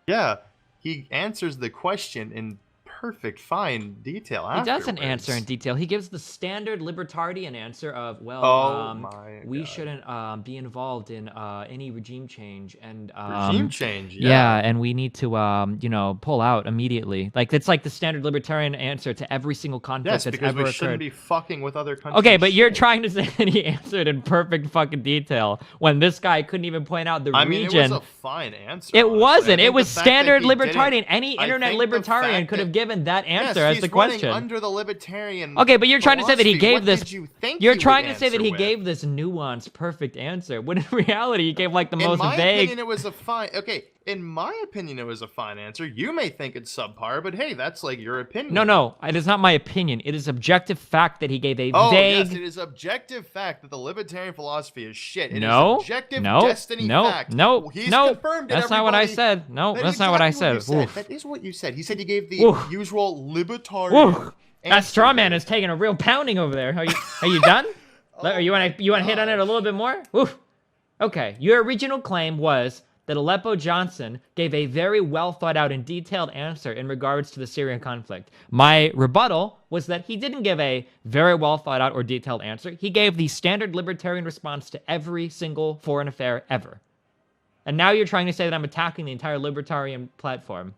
Yeah, he answers the question in perfect, fine detail. He doesn't answer in detail. He gives the standard libertarian answer of, well, we shouldn't be involved in any regime change and regime change. Yeah, and we need to you know, pull out immediately. Like it's like the standard libertarian answer to every single conflict that's ever occurred. Yes, because we shouldn't be fucking with other countries. Okay, but you're trying to say that he answered in perfect fucking detail when this guy couldn't even point out the region. I mean, it was a fine answer. It wasn't. It was standard libertarian. Any internet libertarian could have given that answer as the question. Under the libertarian. Okay, but you're trying to say that he gave this. You're trying to say that he gave this nuanced, perfect answer. When in reality, he gave like the most vague. In my opinion, it was a fine. Okay, in my opinion, it was a fine answer. You may think it's subpar, but hey, that's like your opinion. No, it is not my opinion. It is objective fact that he gave a vague. Yes, it is objective fact that the libertarian philosophy is shit. It is objective destiny fact. He's confirmed it. That's not what I said. No, that's not what I said. That is what you said. He said you gave the usual libertarian. That straw man is taking a real pounding over there. Are you done? You want to hit on it a little bit more? Oof. Okay, your original claim was that Aleppo Johnson gave a very well thought out and detailed answer in regards to the Syrian conflict. My rebuttal was that he didn't give a very well thought out or detailed answer. He gave the standard libertarian response to every single foreign affair ever. And now you're trying to say that I'm attacking the entire libertarian platform.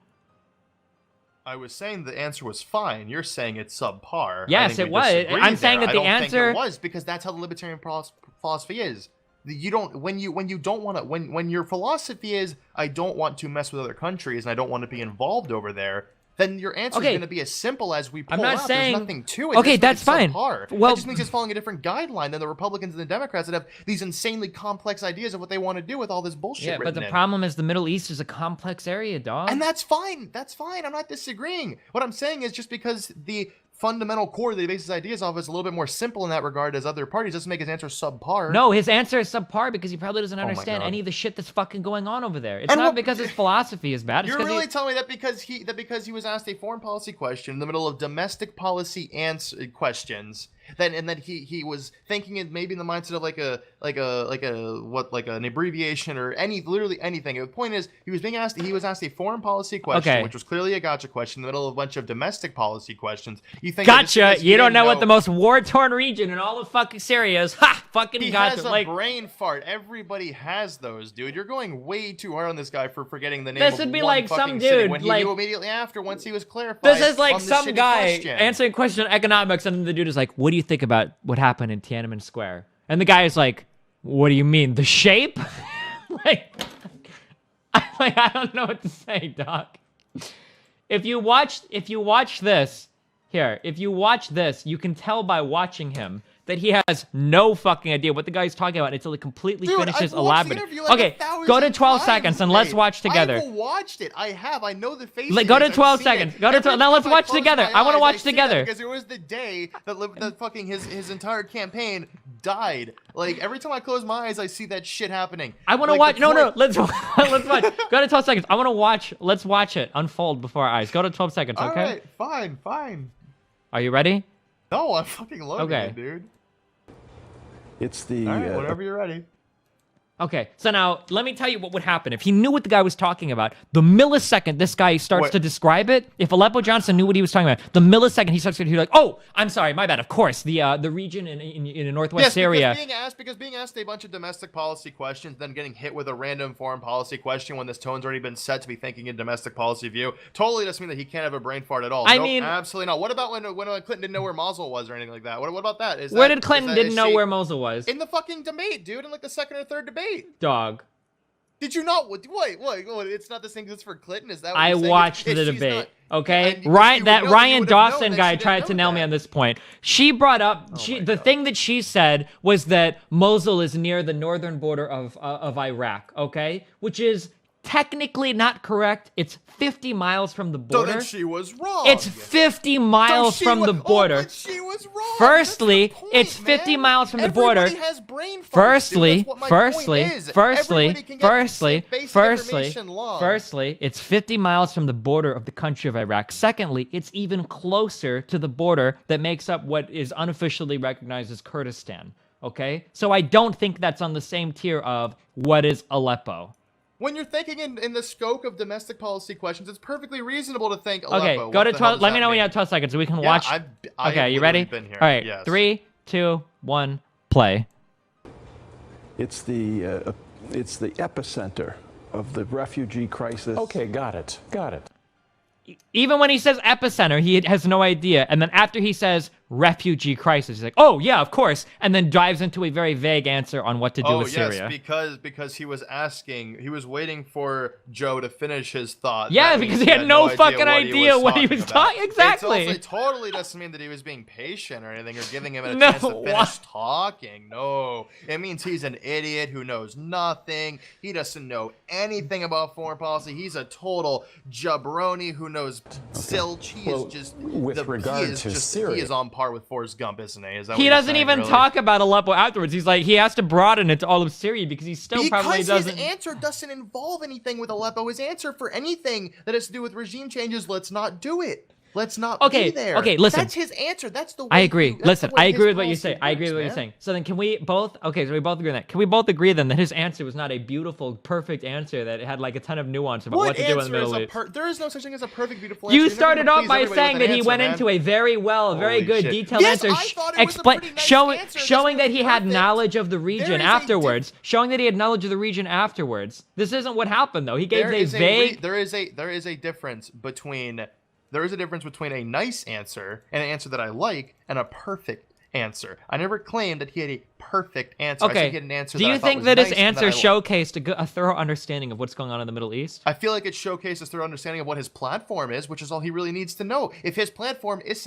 I was saying the answer was fine. You're saying it's subpar. Yes, it was. I'm saying that the answer was because that's how the libertarian philosophy is. You don't when you don't want to when your philosophy is I don't want to mess with other countries and I don't want to be involved over there. Then your answer is going to be as simple as we pull I'm not out. saying, there's nothing to it. Okay, that's fine. Subpar. Well, that just means it's following a different guideline than the Republicans and the Democrats that have these insanely complex ideas of what they want to do with all this bullshit. Yeah, but the problem is the Middle East is a complex area, dog. And that's fine. That's fine. I'm not disagreeing. What I'm saying is just because the fundamental core that he bases his ideas off is a little bit more simple in that regard as other parties doesn't make his answer subpar. No, his answer is subpar because he probably doesn't understand any of the shit that's fucking going on over there. It's not because his philosophy is bad. It's You're really telling me that because he was asked a foreign policy question in the middle of domestic policy questions, then he was thinking it maybe in the mindset of like an abbreviation or literally anything. The point is he was asked a foreign policy question, which was clearly a gotcha question in the middle of a bunch of domestic policy questions. You think gotcha? You don't know what the most war-torn region in all of fucking Syria is. Ha! Fucking he gotcha. He has a brain fart. Everybody has those, dude. You're going way too hard on this guy for forgetting the name of one fucking city. This would be like some dude when he knew immediately after once he was clarified. This is like some guy answering a question on economics, and then the dude is like, "What do you think about what happened in Tiananmen Square?" And the guy is like, "What do you mean, the shape?" I don't know what to say, Doc. If you watch this, you can tell by watching him that he has no fucking idea what the guy's talking about until he completely finishes elaborating. Okay, go to 12 seconds and let's watch together. I've watched it. I have. I know the face. Go to 12 seconds. Go to 12. Now let's watch together. I want to watch together. Because it was the day that fucking his entire campaign died. Like every time I close my eyes, I see that shit happening. I want to watch. No. Let's watch. Go to 12 seconds. I want to watch. Let's watch it unfold before our eyes. Go to 12 seconds. Okay. All right. Fine. Are you ready? No, I'm fucking loading it, dude. It's the... All right, whenever you're ready. Okay, so now let me tell you what would happen if he knew what the guy was talking about. The millisecond this guy starts to describe it, if Aleppo Johnson knew what he was talking about, the millisecond he starts to be like, "Oh, I'm sorry, my bad. Of course, the region in northwest Syria." Because being asked a bunch of domestic policy questions, then getting hit with a random foreign policy question when this tone's already been set to be thinking in domestic policy view, totally doesn't mean that he can't have a brain fart at all. I mean, absolutely not. What about when Clinton didn't know where Mosul was or anything like that? What about that? Where did Clinton didn't know where Mosul was? In the fucking debate, dude, in like the second or third debate. debate. Dog. Did you not? Wait. It's not the same as for Clinton. Is that? What I you're saying? watched If the she's debate. not- Okay, and if you Ryan, would that know, Ryan you would have known Dawson that guy she didn't tried to know nail me that. on this point. She brought up the thing that she said was that Mosul is near the northern border of Iraq. Okay, which is technically not correct. It's 50 miles from the So border. then she was wrong. It's 50 miles So she from wa- the border. Oh, but she was wrong. Firstly, That's the point, it's 50 man. miles from the border. Everybody has brain farts, Firstly, dude. That's what my point is. Everybody can get sick basic information long. firstly, it's 50 miles from the border of the country of Iraq. Secondly, it's even closer to the border that makes up what is unofficially recognized as Kurdistan. Okay? So I don't think that's on the same tier of what is Aleppo. When you're thinking in the scope of domestic policy questions, it's perfectly reasonable to think Aleppo. Okay, What go to the hell 12. does Let me that know when you mean? have 12 seconds so we can Yeah, watch. I've Okay, you ready? literally been here. All right, Yes. 3, 2, 1, play. It's the epicenter of the refugee crisis. Okay, got it. Even when he says epicenter, he has no idea. And then after he says refugee crisis, he's like, oh, yeah, of course. And then dives into a very vague answer on what to do with Syria. because he was waiting for Joe to finish his thought. Yeah, That because means he had no fucking what idea what he was about. talking. Exactly. It totally doesn't mean that he was being patient or anything or giving him a No, chance to finish what? talking. No, it means he's an idiot who knows nothing. He doesn't know anything about foreign policy. He's a total jabroni who knows zilch. He Well, is just with regard to Syria- he is on par with Forrest Gump, isn't he? Is that what He you're doesn't saying, even really? talk about Aleppo afterwards. He's like, he has to broaden it to all of Syria because he still probably doesn't. His answer doesn't involve anything with Aleppo. His answer for anything that has to do with regime changes, let's not do it. Let's not Okay, be there. okay, listen. That's his answer. That's the way I agree. that's Listen, the way I agree his with what you policy say. I agree works, with what you're man. saying. So then can we both, okay, so we both agree on that. Can we both agree then that his answer was not a beautiful, perfect answer that had like a ton of nuance about what to do in the Middle East? There is no such thing as a perfect, beautiful answer. You You're never started gonna off please by everybody saying with that an he answer, went man. into a very Holy good shit. detailed Yes, answer, I thought it was a pretty nice showing answer. showing That's that he had perfect. knowledge of the region is a afterwards. Showing that he had knowledge of the region afterwards. This isn't what happened though. He gave a vague. There is a difference between a nice answer and an answer that I like and a perfect answer. I never claimed that he had a perfect answer. I said Okay. he had an answer Do that I you thought think was that his nice and answer I liked. showcased a thorough understanding of what's going on in the Middle East? I feel like it showcases through understanding of what his platform is, which is all he really needs to know. If his platform is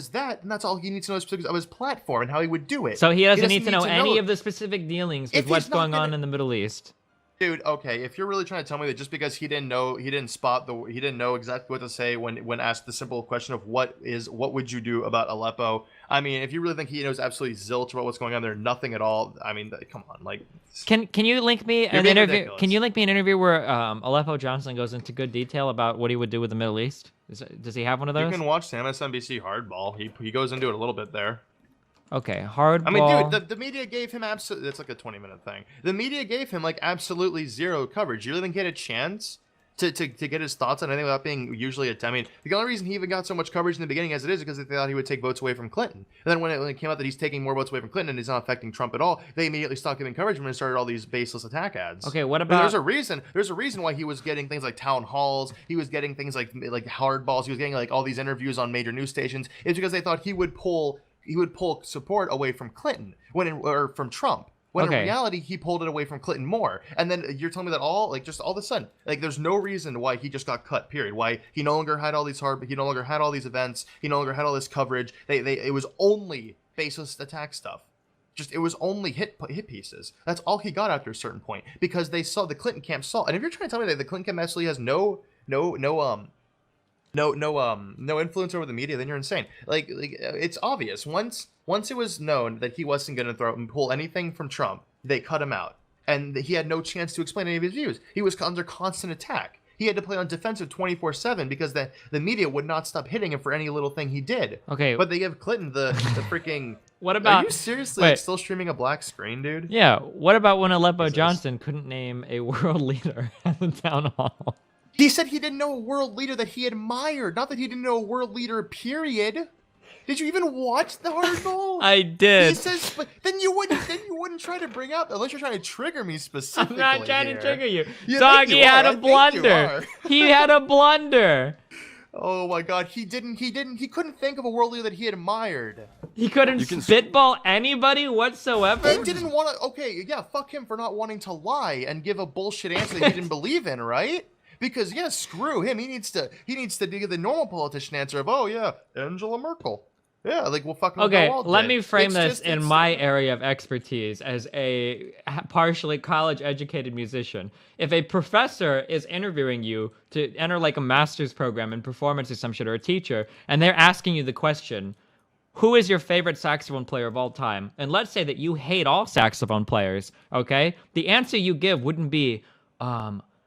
that, then that's all he needs to know is of his platform and how he would do it. So he doesn't need to know any of the specific dealings If with what's he's not going on gonna- in the Middle East. Dude, okay, if you're really trying to tell me that just because he didn't know exactly what to say when asked the simple question of what would you do about Aleppo? I mean, if you really think he knows absolutely zilch about what's going on there, nothing at all. I mean, come on, like. Can you link me an being interview? ridiculous. Can you link me an interview where Aleppo Johnson goes into good detail about what he would do with the Middle East? Does he have one of You those? can watch the MSNBC Hardball. He goes into it a little bit there. Okay, hardball. I mean, dude, the media gave him absolutely. It's like a 20-minute thing. The media gave him like absolutely zero coverage. You really think he had a chance to get his thoughts on anything without being usually I mean, the only reason he even got so much coverage in the beginning as it is because they thought he would take votes away from Clinton. And then when it came out that he's taking more votes away from Clinton and he's not affecting Trump at all, they immediately stopped giving coverage when they started all these baseless attack ads. Okay, what But about? there's a reson why he was getting things like town halls. He was getting things like hardballs. He was getting like all these interviews on major news stations. It's because they thought he would pull support away from Clinton or from Trump. When Okay. in reality, he pulled it away from Clinton more. And then you're telling me that all of a sudden, there's no reason why he just got cut, period. Why he no longer had all these events, he no longer had all this coverage. It was only baseless attack stuff. It was only hit pieces. That's all he got after a certain point because they saw the Clinton camp saw. And if you're trying to tell me that the Clinton camp actually has no influence over the media, then you're insane. Like it's obvious. Once it was known that he wasn't going to pull anything from Trump, they cut him out, and he had no chance to explain any of his views. He was under constant attack. He had to play on defensive 24/7 because the media would not stop hitting him for any little thing he did. Okay. But they give Clinton the freaking. What about? Are you seriously Wait. still streaming a black screen, dude? Yeah. What about when Aleppo Jesus. Johnson couldn't name a world leader at the town hall? He said he didn't know a world leader that he admired, not that he didn't know a world leader, period. Did you even watch the Hardball? I did. He says, but then you wouldn't try to bring up unless you're trying to trigger me I'm specifically. not trying here. to trigger you. You Dog, think you he had are. a I think you blunder. are. He had a blunder. Oh my God, he couldn't think of a world leader that he admired. He couldn't spitball anybody whatsoever. They didn't want to. Okay, yeah, fuck him for not wanting to lie and give a bullshit answer that he didn't believe in, right? Because yeah, screw him. He needs to give the normal politician answer of, oh yeah, Angela Merkel. Yeah, like we'll fucking Okay, go all let day. me frame It's this just- in it's- my area of expertise as a partially college-educated musician. If a professor is interviewing you to enter like a master's program in performance or some shit, or a teacher, and they're asking you the question, who is your favorite saxophone player of all time? And let's say that you hate all saxophone players, okay? The answer you give wouldn't be,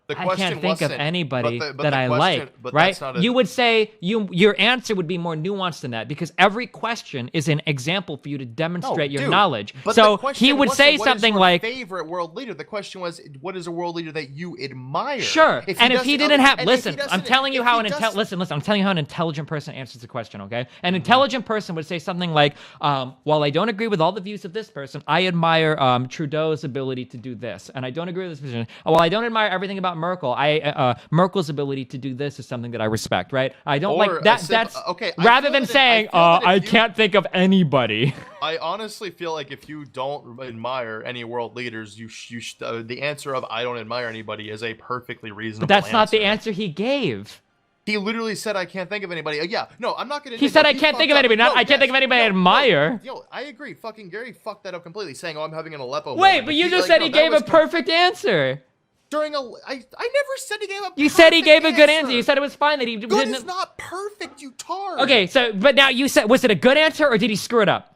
The I question can't think of wasn't- anybody but that the I question- like, but right? that's not a- You would say your answer would be more nuanced than that because every question is an example for you to demonstrate your dude, knowledge. but So the question he would wasn't, say what is something your like, favorite world leader. The question was, what is a world leader that you admire? sure. And if he doesn't- didn't have, and if listen, he doesn't- I'm telling you if how he an doesn't- listen, I'm telling you how an intelligent person answers the question. Okay, an intelligent person would say something like, while I don't agree with all the views of this person, I admire Trudeau's ability to do this, and I don't agree with this person. While I don't admire everything about Merkel, Merkel's ability to do this is something that I respect. Right? I don't Or like that. a sim- That's okay, I rather feel than that if- saying, I feel that if I you- can't think of anybody. I honestly feel like if you don't admire any world leaders, the answer of I don't admire anybody is a perfectly reasonable. But that's not the answer he gave. He literally said, "I can't think of anybody." Yeah, no, I'm not gonna. He said, "I can't think of anybody." Not, I can't think of anybody I admire. Yo, I agree. Fucking Gary fucked that up completely, saying, "Oh, I'm having an Aleppo." Wait, moment." but you He- just like, said no, he that gave a was perfect answer. during a. I never said he gave a. You said he perfect gave a good answer. You said it was fine that he good didn't. is not perfect, you tard. Okay, so but now you said, was it a good answer or did he screw it up?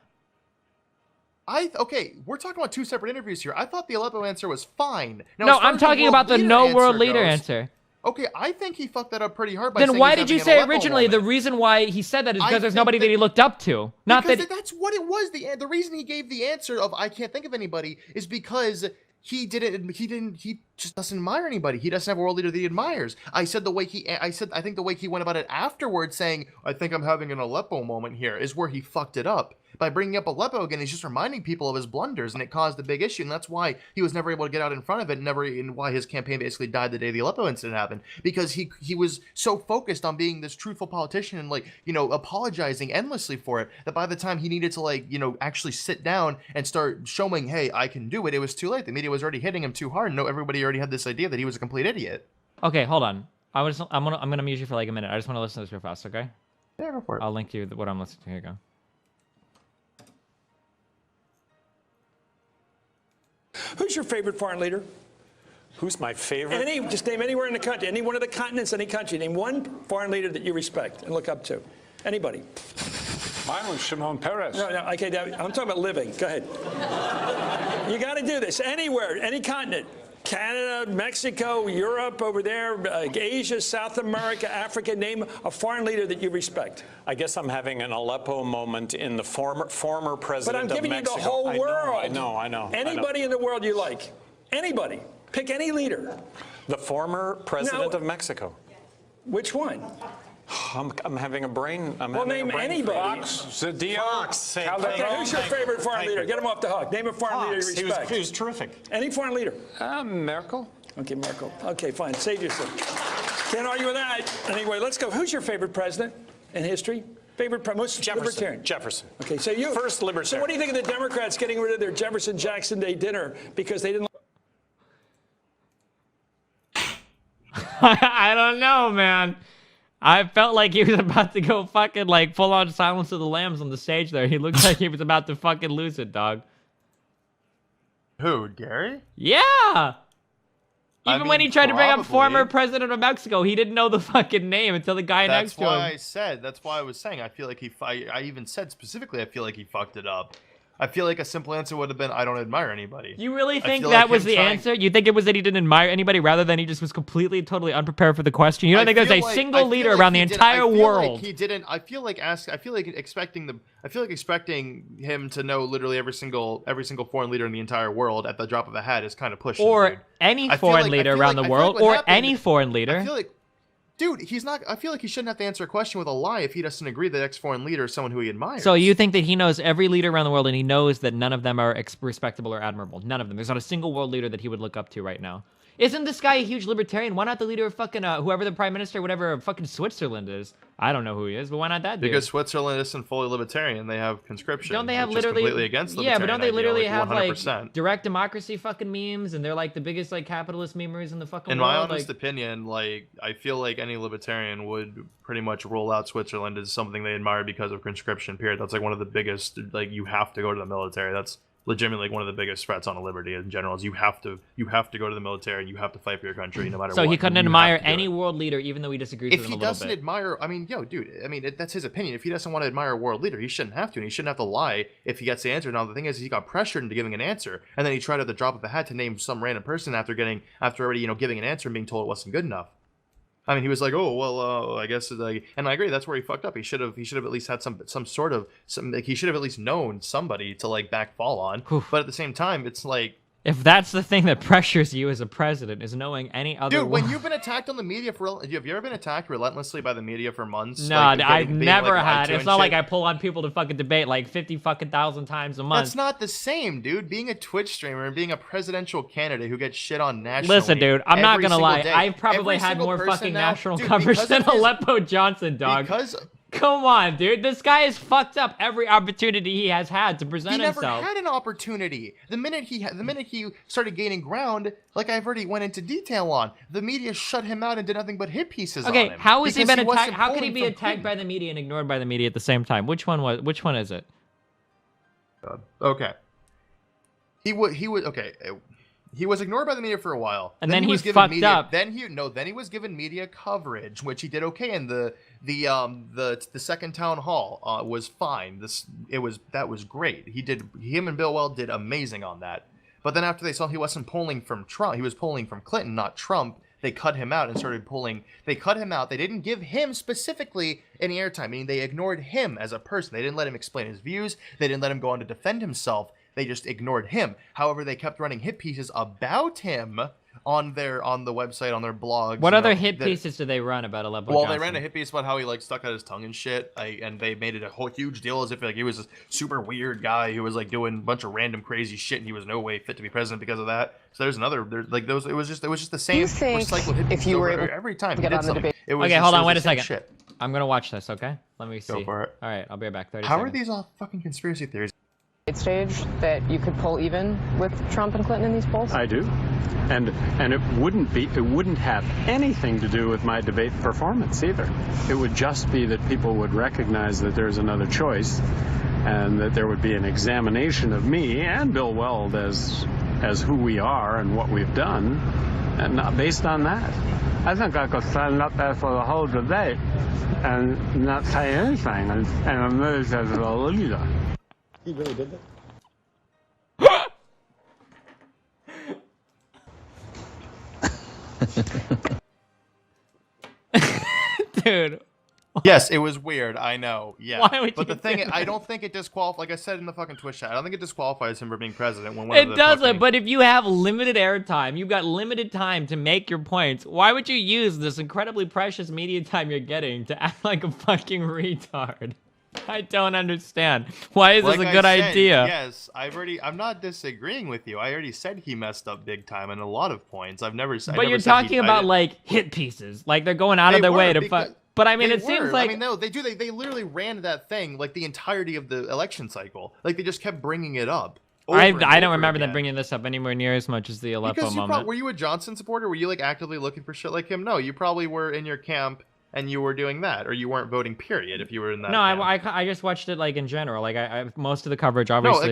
Okay, we're talking about two separate interviews here. I thought the Aleppo answer was fine. Now, No, as far I'm as talking world about the leader no world answer leader goes- answer. Okay, I think he fucked that up pretty hard by Then saying why he's did you having say an Aleppo originally the moment. reason why he said that is I because there's think nobody that he looked up to? Not Because that. that's what it was. The reason he gave the answer of I can't think of anybody is because he just doesn't admire anybody. He doesn't have a world leader that he admires. I think the way he went about it afterwards, saying I think I'm having an Aleppo moment here, is where he fucked it up. By bringing up Aleppo again, he's just reminding people of his blunders, and it caused a big issue, and that's why he was never able to get out in front of it, and why his campaign basically died the day the Aleppo incident happened, because he was so focused on being this truthful politician and apologizing endlessly for it, that by the time he needed to actually sit down and start showing, hey, I can do it, it was too late. The media was already hitting him too hard. Everybody already had this idea that he was a complete idiot. Okay, hold on. I'm gonna mute you for like a minute. I just want to listen to this real fast, okay? Yeah, go for it. I'll link to you what I'm listening to. Here you go. Who's your favorite foreign leader? Who's my favorite? Just name anywhere in the country, any one of the continents, any country. Name one foreign leader that you respect and look up to. Anybody. Mine was Shimon Peres. No, okay, I'm talking about living. Go ahead. You got to do this anywhere, any continent. Canada, Mexico, Europe, over there, Asia, South America, Africa. Name a foreign leader that you respect. I guess I'm having an Aleppo moment in the former But president I'm giving of you Mexico. the whole world. I know. Anybody in the world you like. Anybody. Pick any leader. The former president of Mexico. Which one? I'm having a brain. Well, name anybody. Zedillo. Okay, who's your favorite foreign leader? Get him off the hook. Name a foreign leader you respect. He was terrific. Any foreign leader? Merkel. Okay, Merkel. Okay, fine. Save yourself. Can't argue with that. Anyway, let's go. Who's your favorite president in history? Favorite president? Libertarian. Jefferson. Okay, so you first libertarian. So what do you think of the Democrats getting rid of their Jefferson Jackson Day dinner because they didn't? I don't know, man. I felt like he was about to go fucking like full on Silence of the Lambs on the stage there. He looked like he was about to fucking lose it, dog. Who, Gary? Yeah. Even when he tried to bring up probably. former president of Mexico, he didn't know the fucking name until the guy next to him. That's why I was saying, I feel like I even said specifically, I feel like he fucked it up. I feel like a simple answer would have been, I don't admire anybody. You really think feel that like was him the trying- answer? You think it was that he didn't admire anybody rather than he just was completely, totally unprepared for the question? You don't think there's a single leader around the entire world? He didn't. I feel like expecting him to know literally every single foreign leader in the entire world at the drop of a hat is kind of pushing. Or dude. any I feel foreign like- leader I feel around like- the I feel like world, what or happened- any foreign leader. I feel like, dude, he's not. I feel like he shouldn't have to answer a question with a lie if he doesn't agree that ex-foreign leader is someone who he admires. So you think that he knows every leader around the world and he knows that none of them are respectable or admirable? None of them. There's not a single world leader that he would look up to right now. Isn't this guy a huge libertarian? Why not the leader of fucking whoever the prime minister, whatever fucking Switzerland is? I don't know who he is, but why not that dude? Because Switzerland isn't fully libertarian. They have conscription. Don't they have which is literally completely against yeah, but don't they libertarian literally idea, have 100%. like direct democracy fucking memes, and they're like the biggest like capitalist memers in the fucking In world? my honest like, opinion, like I feel like any libertarian would pretty much roll out Switzerland as something they admire because of conscription. Period. That's like one of the biggest. Like you have to go to the military. That's legitimately like one of the biggest threats on a liberty in general. Is you have to go to the military. You have to fight for your country no matter what. so he couldn't You have admire to do any it. world leader, even though he disagrees If with him he a little doesn't bit. admire, I mean, yo, dude, I mean, that's his opinion. If he doesn't want to admire a world leader, he shouldn't have to, and he shouldn't have to lie if he gets the answer. Now, the thing is, he got pressured into giving an answer, and then he tried at the drop of a hat to name some random person after already, giving an answer and being told it wasn't good enough. I mean, he was like, "Oh, well, I guess," like, and I agree. That's where he fucked up. He should have at least had some sort of like he should have at least known somebody to like backfall on. But at the same time, it's like, If that's the thing that pressures you as a president, is knowing any other dude, when wo- you've been attacked on the media have you ever been attacked relentlessly by the media for months? No, like, I've being, never like, lied had. to It's and not like shit? I pull on people to fucking debate like 50 fucking thousand times a month. That's not the same, dude. Being a Twitch streamer and being a presidential candidate who gets shit on nationally. Listen, dude, I'm not every gonna single lie. day. I've probably Every had single more person fucking now- national dude, coverage because than of his- Aleppo Johnson, dog. Because Come on, dude. This guy has fucked up every opportunity he has had to present he never himself. had an opportunity. The minute he started gaining ground, like I've already went into detail on, the media shut him out and did nothing but hit pieces on Okay, him. how has he because been wasn't attacked? How could he pulling be from attacked Putin. by the media and ignored by the media at the same time? Which one is it? Okay. He was okay. He was ignored by the media for a while, And then he was given fucked media, up. Then he was given media coverage, which he did okay. And the second town hall was fine. That was great. Him and Bill Weld did amazing on that. But then after they saw he wasn't polling from Trump, he was polling from Clinton, not Trump. They cut him out and started polling. They cut him out. They didn't give him specifically any airtime, meaning they ignored him as a person. They didn't let him explain his views. They didn't let him go on to defend himself. They just ignored him. However, they kept running hit pieces about him on the website, on their blogs. What you other know, hit that- pieces did they run about Aleppo Well, Johnson? they ran a hit piece about how he like stuck out his tongue and shit, and they made it a whole huge deal as if like he was a super weird guy who was like doing a bunch of random crazy shit, and he was no way fit to be president because of that. So there's like those. It was just the same You think recycled hit if pieces you were over able every time to he get did on the something. debate- It was Okay, just- hold it on, was wait the a same second. Shit. I'm gonna watch this, okay? Let me see. Go for it. All right, I'll be right back. 30 How are seconds. these all fucking conspiracy theories? Stage that you could pull even with Trump and Clinton in these polls? I do. And it wouldn't have anything to do with my debate performance either. It would just be that people would recognize that there's another choice and that there would be an examination of me and Bill Weld as who we are and what we've done, and not based on that. I think I could stand up there for the whole debate and not say anything and emerge as a leader. He really did that? Dude, Yes, it was weird. I know. Yeah. Why would but you the thing, do I don't think it disqualifies. Like I said in the fucking Twitch chat, I don't think it disqualifies him from being president. When one of it the doesn't. fucking- But if you have limited airtime, you've got limited time to make your points. Why would you use this incredibly precious media time you're getting to act like a fucking retard? I don't understand. Why is this Like a I good said, idea? Yes, I'm not disagreeing with you. I already said he messed up big time in a lot of points. I've never said. But you're talking about like hit pieces, like they're going out of They their way were, to because- fuck. But I mean, They it seems were. like I mean, no, they do. They literally ran that thing like the entirety of the election cycle. Like they just kept bringing it up. over and I don't over remember them again. bringing this up anywhere near as much as the Aleppo Because moment. were you a Johnson supporter? Were you like actively looking for shit like him? No, you probably were in your camp and you were doing that, or you weren't voting. Period. If you were in that. No, camp. I just watched it like in general. Like I most of the coverage, No, obviously.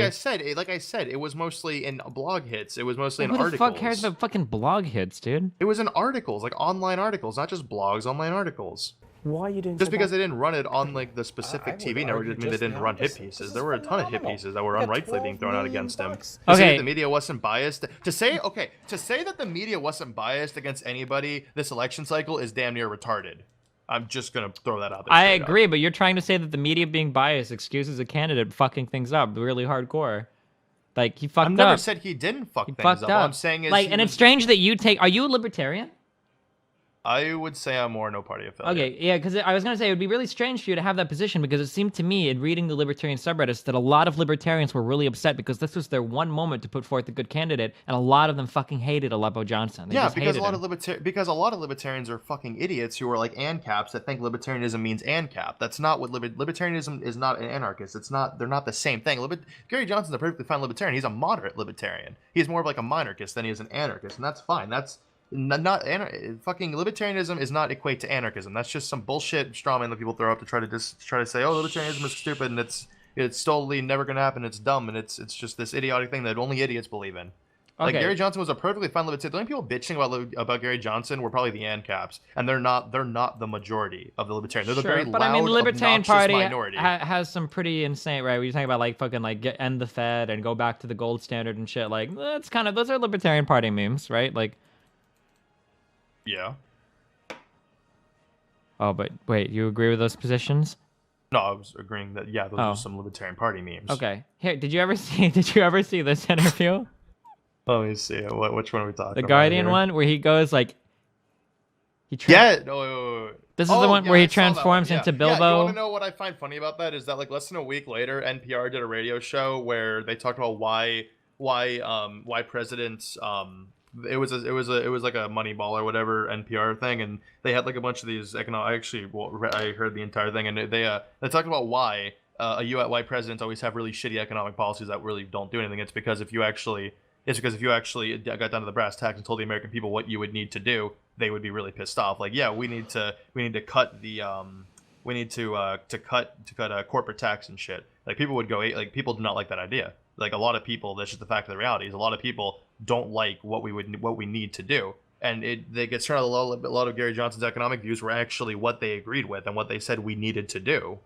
like I said, it was mostly in blog hits. It was mostly in Who the articles. fuck cares about fucking blog hits, dude? It was in articles, like online articles, not just blogs, online articles. Why you didn't? Just go because back- they didn't run it on like the specific would TV network argue didn't mean they just didn't now run hit this pieces. is There were a ton of hit phenomenal. pieces that were We got unrightfully being thrown out $12 against him. million. To say Okay. that the media wasn't biased, to say that the media wasn't biased against anybody this election cycle is damn near retarded. I'm just gonna throw that out there. I straight up. agree, but you're trying to say that the media being biased excuses a candidate fucking things up really hardcore. Like he fucked I've up. never said he didn't fuck He things fucked up. up. All I'm saying is like, he and was- it's strange that you take. Are you a libertarian? I would say I'm more no party affiliate. Okay, yeah, because I was going to say it would be really strange for you to have that position because it seemed to me in reading the libertarian subreddits that a lot of libertarians were really upset because this was their one moment to put forth a good candidate, and a lot of them fucking hated Aleppo Johnson. They just because hated a lot of libertarians are fucking idiots who are like ANCAPs that think libertarianism means ANCAP. That's not what libertarianism is. Not an anarchist. It's not. They're not the same thing. Gary Johnson's a perfectly fine libertarian. He's a moderate libertarian. He's more of like a minarchist than he is an anarchist, and that's fine. That's fucking libertarianism is not equate to anarchism. That's just some bullshit straw man that people throw up to try to say, oh, libertarianism is stupid and it's totally never gonna happen. It's dumb and it's just this idiotic thing that only idiots believe in. Like Gary Johnson was a perfectly fine libertarian. The only people bitching about Gary Johnson were probably the ANCAPs, and they're not the majority of the libertarian. They're the very loud, I mean, the Libertarian obnoxious Party minority. has some pretty insane, right? When you talking about like fucking like end the Fed and go back to the gold standard and shit, like that's kind of those are Libertarian Party memes, right? Like. Yeah. Oh, but wait, you agree with those positions? No, I was agreeing that those are some Libertarian Party memes. Okay. Here, did you ever see this interview? Let me see. Which one are we talking about? The Guardian one where he goes like Wait. This is the one where he transforms into Bilbo. Yeah, you want to know what I find funny about that is that like less than a week later, NPR did a radio show where they talked about why presidents it was like a Moneyball or whatever NPR thing, and they had like a bunch of these economic. I heard the entire thing, and they talked about why why presidents always have really shitty economic policies that really don't do anything. It's because if you actually got down to the brass tacks and told the American people what you would need to do, they would be really pissed off. Like, yeah, we need to cut the cut corporate tax and shit. Like people would go like people do not like that idea. Like a lot of people, that's just the fact of the reality is a lot of people don't like what we need to do, and they get started. A lot of Gary Johnson's economic views were actually what they agreed with and what they said we needed to do.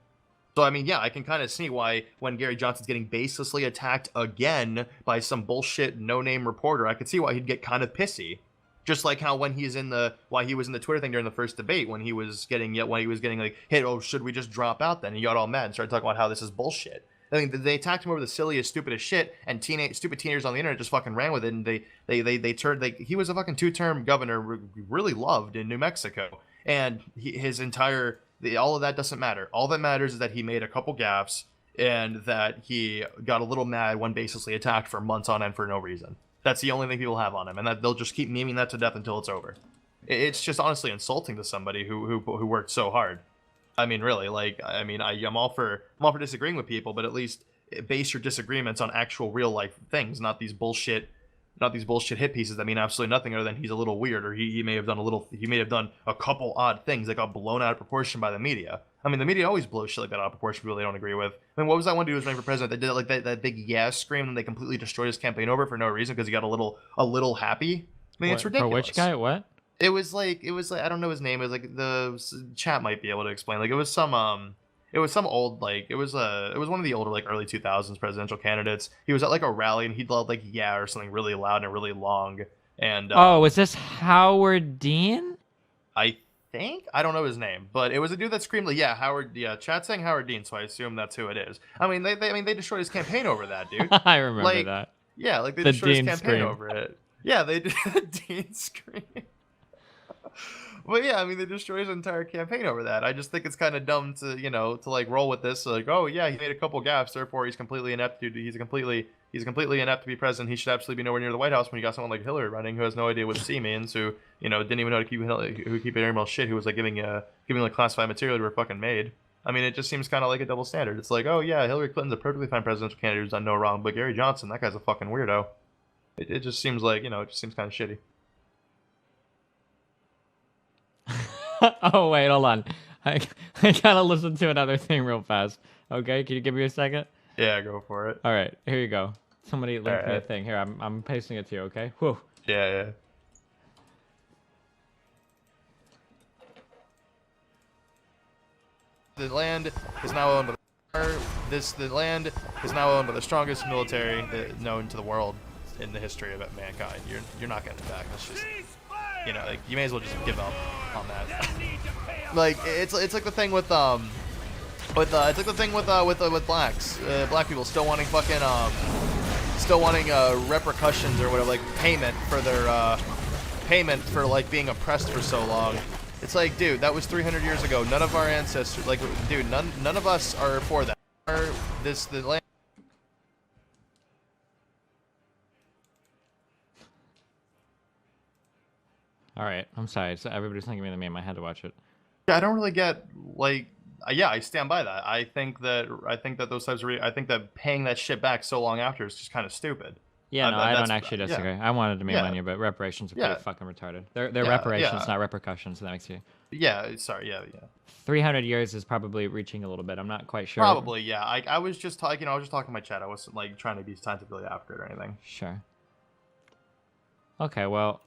So I mean, yeah, I can kind of see why when Gary Johnson's getting baselessly attacked again by some bullshit no-name reporter, I could see why he'd get kind of pissy. Just like how when he was in the Twitter thing during the first debate when he was getting like hit, oh, should we just drop out then? He got all mad and started talking about how this is bullshit. I mean, they attacked him over the silliest, stupidest shit, and stupid teenagers on the internet just fucking ran with it, and he was a fucking 2-term governor, really loved in New Mexico, and all of that doesn't matter. All that matters is that he made a couple gaffes, and that he got a little mad when baselessly attacked for months on end for no reason. That's the only thing people have on him, and that they'll just keep memeing that to death until it's over. It's just honestly insulting to somebody who worked so hard. I mean, really, like, I mean, I'm all for disagreeing with people, but at least base your disagreements on actual real life things, not these bullshit hit pieces that mean absolutely nothing other than he's a little weird, or he may have done a couple odd things that got blown out of proportion by the media. I mean, the media always blows shit like that out of proportion for people they don't agree with. I mean, what was that one dude who was running for president that did like that big yes scream and they completely destroyed his campaign over for no reason because he got a little happy? I mean, it's ridiculous. For which guy? What? It was like I don't know his name. It was like the chat might be able to explain. Like it was some old like it was one of the older like early 2000s presidential candidates. He was at like a rally and he yelled like yeah or something really loud and really long. And was this Howard Dean? I think I don't know his name, but it was a dude that screamed like yeah Howard. Yeah, chat saying Howard Dean, so I assume that's who it is. I mean they destroyed his campaign over that, dude. I remember that. Yeah, like they destroyed his campaign over it. Yeah, they did the Dean scream. But yeah, I mean, they destroyed his entire campaign over that. I just think it's kind of dumb to like roll with this. Like, oh yeah, he made a couple gaffes, therefore he's completely inept. He's completely inept to be president. He should absolutely be nowhere near the White House when you got someone like Hillary running who has no idea what C means, who didn't even know how to keep an email shit, who was like giving like classified material to her fucking maid. I mean, it just seems kind of like a double standard. It's like, oh yeah, Hillary Clinton's a perfectly fine presidential candidate who's done no wrong, but Gary Johnson, that guy's a fucking weirdo. It just seems like it just seems kind of shitty. Oh wait, hold on. I gotta listen to another thing real fast. Okay, can you give me a second? Yeah, go for it. All right, here you go. Somebody linked me a thing. Here, I'm pasting it to you. Okay. Whew. Yeah. The land is now owned by the land is now owned by the strongest military known to the world in the history of mankind. You're not getting it back. That's just like you may as well just give up on that. Like it's like the thing with blacks, black people still wanting fucking repercussions or whatever, like payment for their payment for like being oppressed for so long. It's like, dude, that was 300 years ago. None of our ancestors, like, dude, none of us are for that. The land. All right, I'm sorry. So everybody's thinking me the meme. I had to watch it. Yeah, I don't really get like. Yeah, I stand by that. I think that those types of I think that paying that shit back so long after is just kind of stupid. Yeah, no, I don't actually disagree. Yeah. I wanted to meme Yeah. on you, but reparations are Yeah. pretty fucking retarded. They're Yeah, reparations, yeah. not repercussions. So that makes you. Yeah, sorry. Yeah. 300 years is probably reaching a little bit. I'm not quite sure. Probably, yeah. I was just talking. I was just talking to my chat. I wasn't like trying to be scientifically accurate or anything. Sure. Okay, well.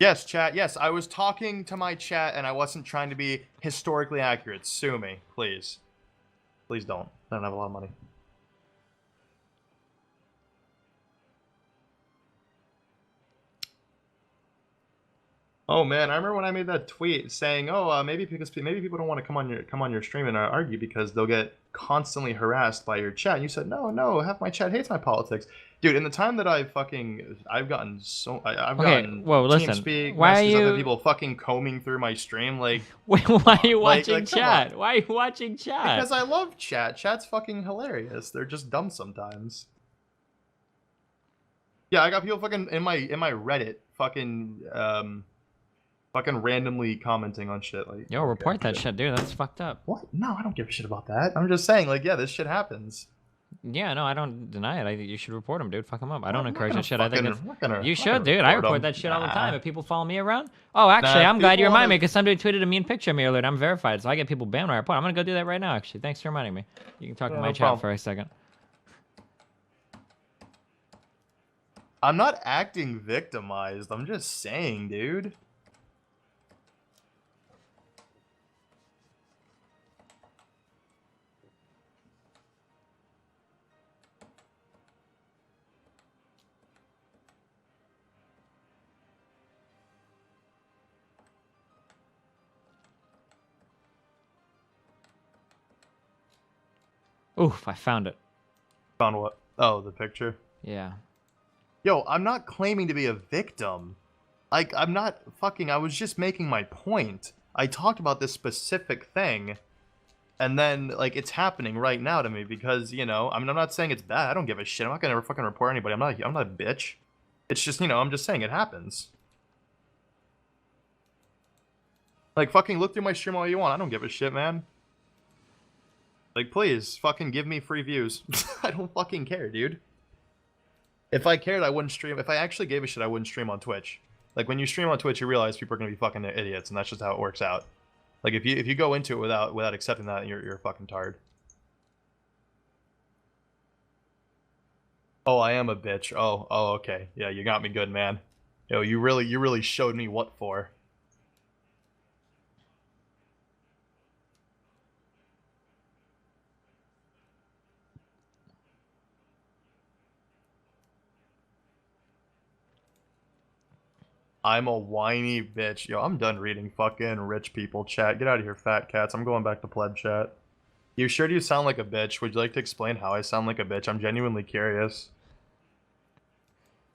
Yes, chat. Yes, I was talking to my chat, and I wasn't trying to be historically accurate. Sue me, please. Please don't. I don't have a lot of money. Oh man, I remember when I made that tweet saying, "Oh, maybe people don't want to come on your stream and argue because they'll get constantly harassed by your chat." And you said, "No, half my chat hates my politics." Dude, in the time that I've gotten Whoa, listen. TeamSpeak, Why are messages of you- other people fucking combing through my stream, like. Wait, why are you Like, watching come chat? on. Why are you watching chat? Because I love chat. Chat's fucking hilarious. They're just dumb sometimes. Yeah, I got people fucking in my Reddit fucking randomly commenting on shit like. Yo, report that shit, dude. That's fucked up. What? No, I don't give a shit about that. I'm just saying, like, yeah, this shit happens. Yeah, no, I don't deny it. You should report him, dude. Fuck him up. I don't I'm not encourage gonna that shit. I think fucking- it's... I'm not gonna- You I'm not should, gonna dude. I report report him. that shit all the Nah. time. If people follow me around. Oh, actually, Nah, I'm glad you people reminded wanna- me because somebody tweeted a mean picture of me earlier and I'm verified, so I get people banned when I report. I'm gonna go do that right now, actually. Thanks for reminding me. You can talk Yeah, to my no chat problem. for a second. I'm not acting victimized. I'm just saying, dude. Oof, I found it. Found what? Oh, the picture. Yeah. Yo, I'm not claiming to be a victim. Like, I'm not fucking... I was just making my point. I talked about this specific thing, and then, like, it's happening right now to me because, you know, I mean, I'm not saying it's bad. I don't give a shit. I'm not gonna ever fucking report anybody. I'm not a bitch. It's just, you know, I'm just saying it happens. Like, fucking look through my stream all you want. I don't give a shit, man. Like, please, fucking give me free views. I don't fucking care, dude. If I cared, I wouldn't stream. If I actually gave a shit, I wouldn't stream on Twitch. Like, when you stream on Twitch, you realize people are gonna be fucking idiots, and that's just how it works out. Like, if you go into it without accepting that, you're a fucking tard. Oh, I am a bitch. Oh, okay. Yeah, you got me good, man. Yo, you really showed me what for. I'm a whiny bitch. Yo, I'm done reading fucking rich people chat. Get out of here, fat cats. I'm going back to pleb chat. You sure do sound like a bitch. Would you like to explain how I sound like a bitch? I'm genuinely curious.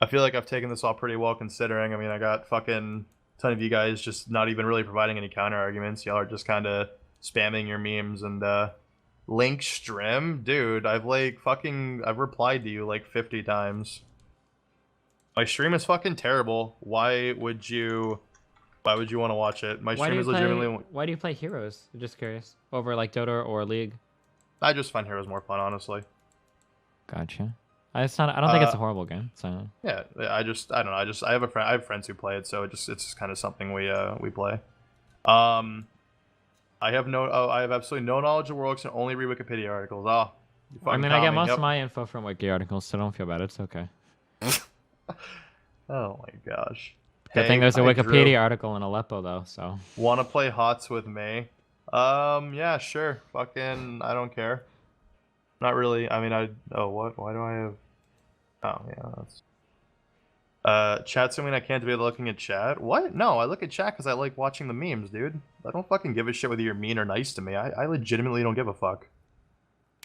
I feel like I've taken this all pretty well considering. I mean, I got fucking a ton of you guys just not even really providing any counter arguments. Y'all are just kind of spamming your memes and link stream. Dude, I've replied to you like 50 times. My stream is fucking terrible. Why would you want to watch it? My stream is legitimately... Why do you play Heroes? I'm just curious. Over like Dota or League? I just find Heroes more fun, honestly. Gotcha. I don't think it's a horrible game. So Yeah, I don't know. I have friends who play it, so it's just kind of something we play. I have absolutely no knowledge of Worlds and only read Wikipedia articles. Oh, you I fucking mean, I get caught me. most Yep. of my info from Wiki articles, so don't feel bad. It's okay. Oh my gosh. Good thing there's a hi, Wikipedia Drew. article in Aleppo though. So Want to play HOTS with me? Yeah, sure. Fucking, I don't care. Not really. I mean, what? Why do I have? Oh yeah, that's. Chat's something I can't be looking at chat. What? No, I look at chat because I like watching the memes, dude. I don't fucking give a shit whether you're mean or nice to me. I legitimately don't give a fuck.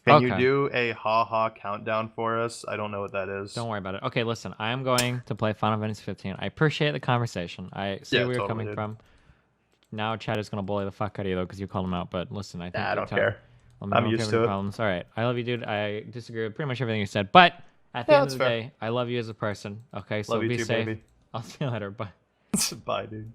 Can you Okay. do a ha countdown for us? I don't know what that is. Don't worry about it. Okay, listen, I am going to play Final Fantasy 15. I appreciate the conversation. I see Yeah, where you're totally, coming dude. from. Now Chad is going to bully the fuck out of you, though, because you called him out. But listen, I think Nah, I you don't tell- care. Let me I'm know if you used have any to it. problems. All right. I love you, dude. I disagree with pretty much everything you said. But at the Yeah, end of that's the fair. day, I love you as a person. Okay, so Love you be too, safe. baby. I'll see you later. Bye. Bye, dude.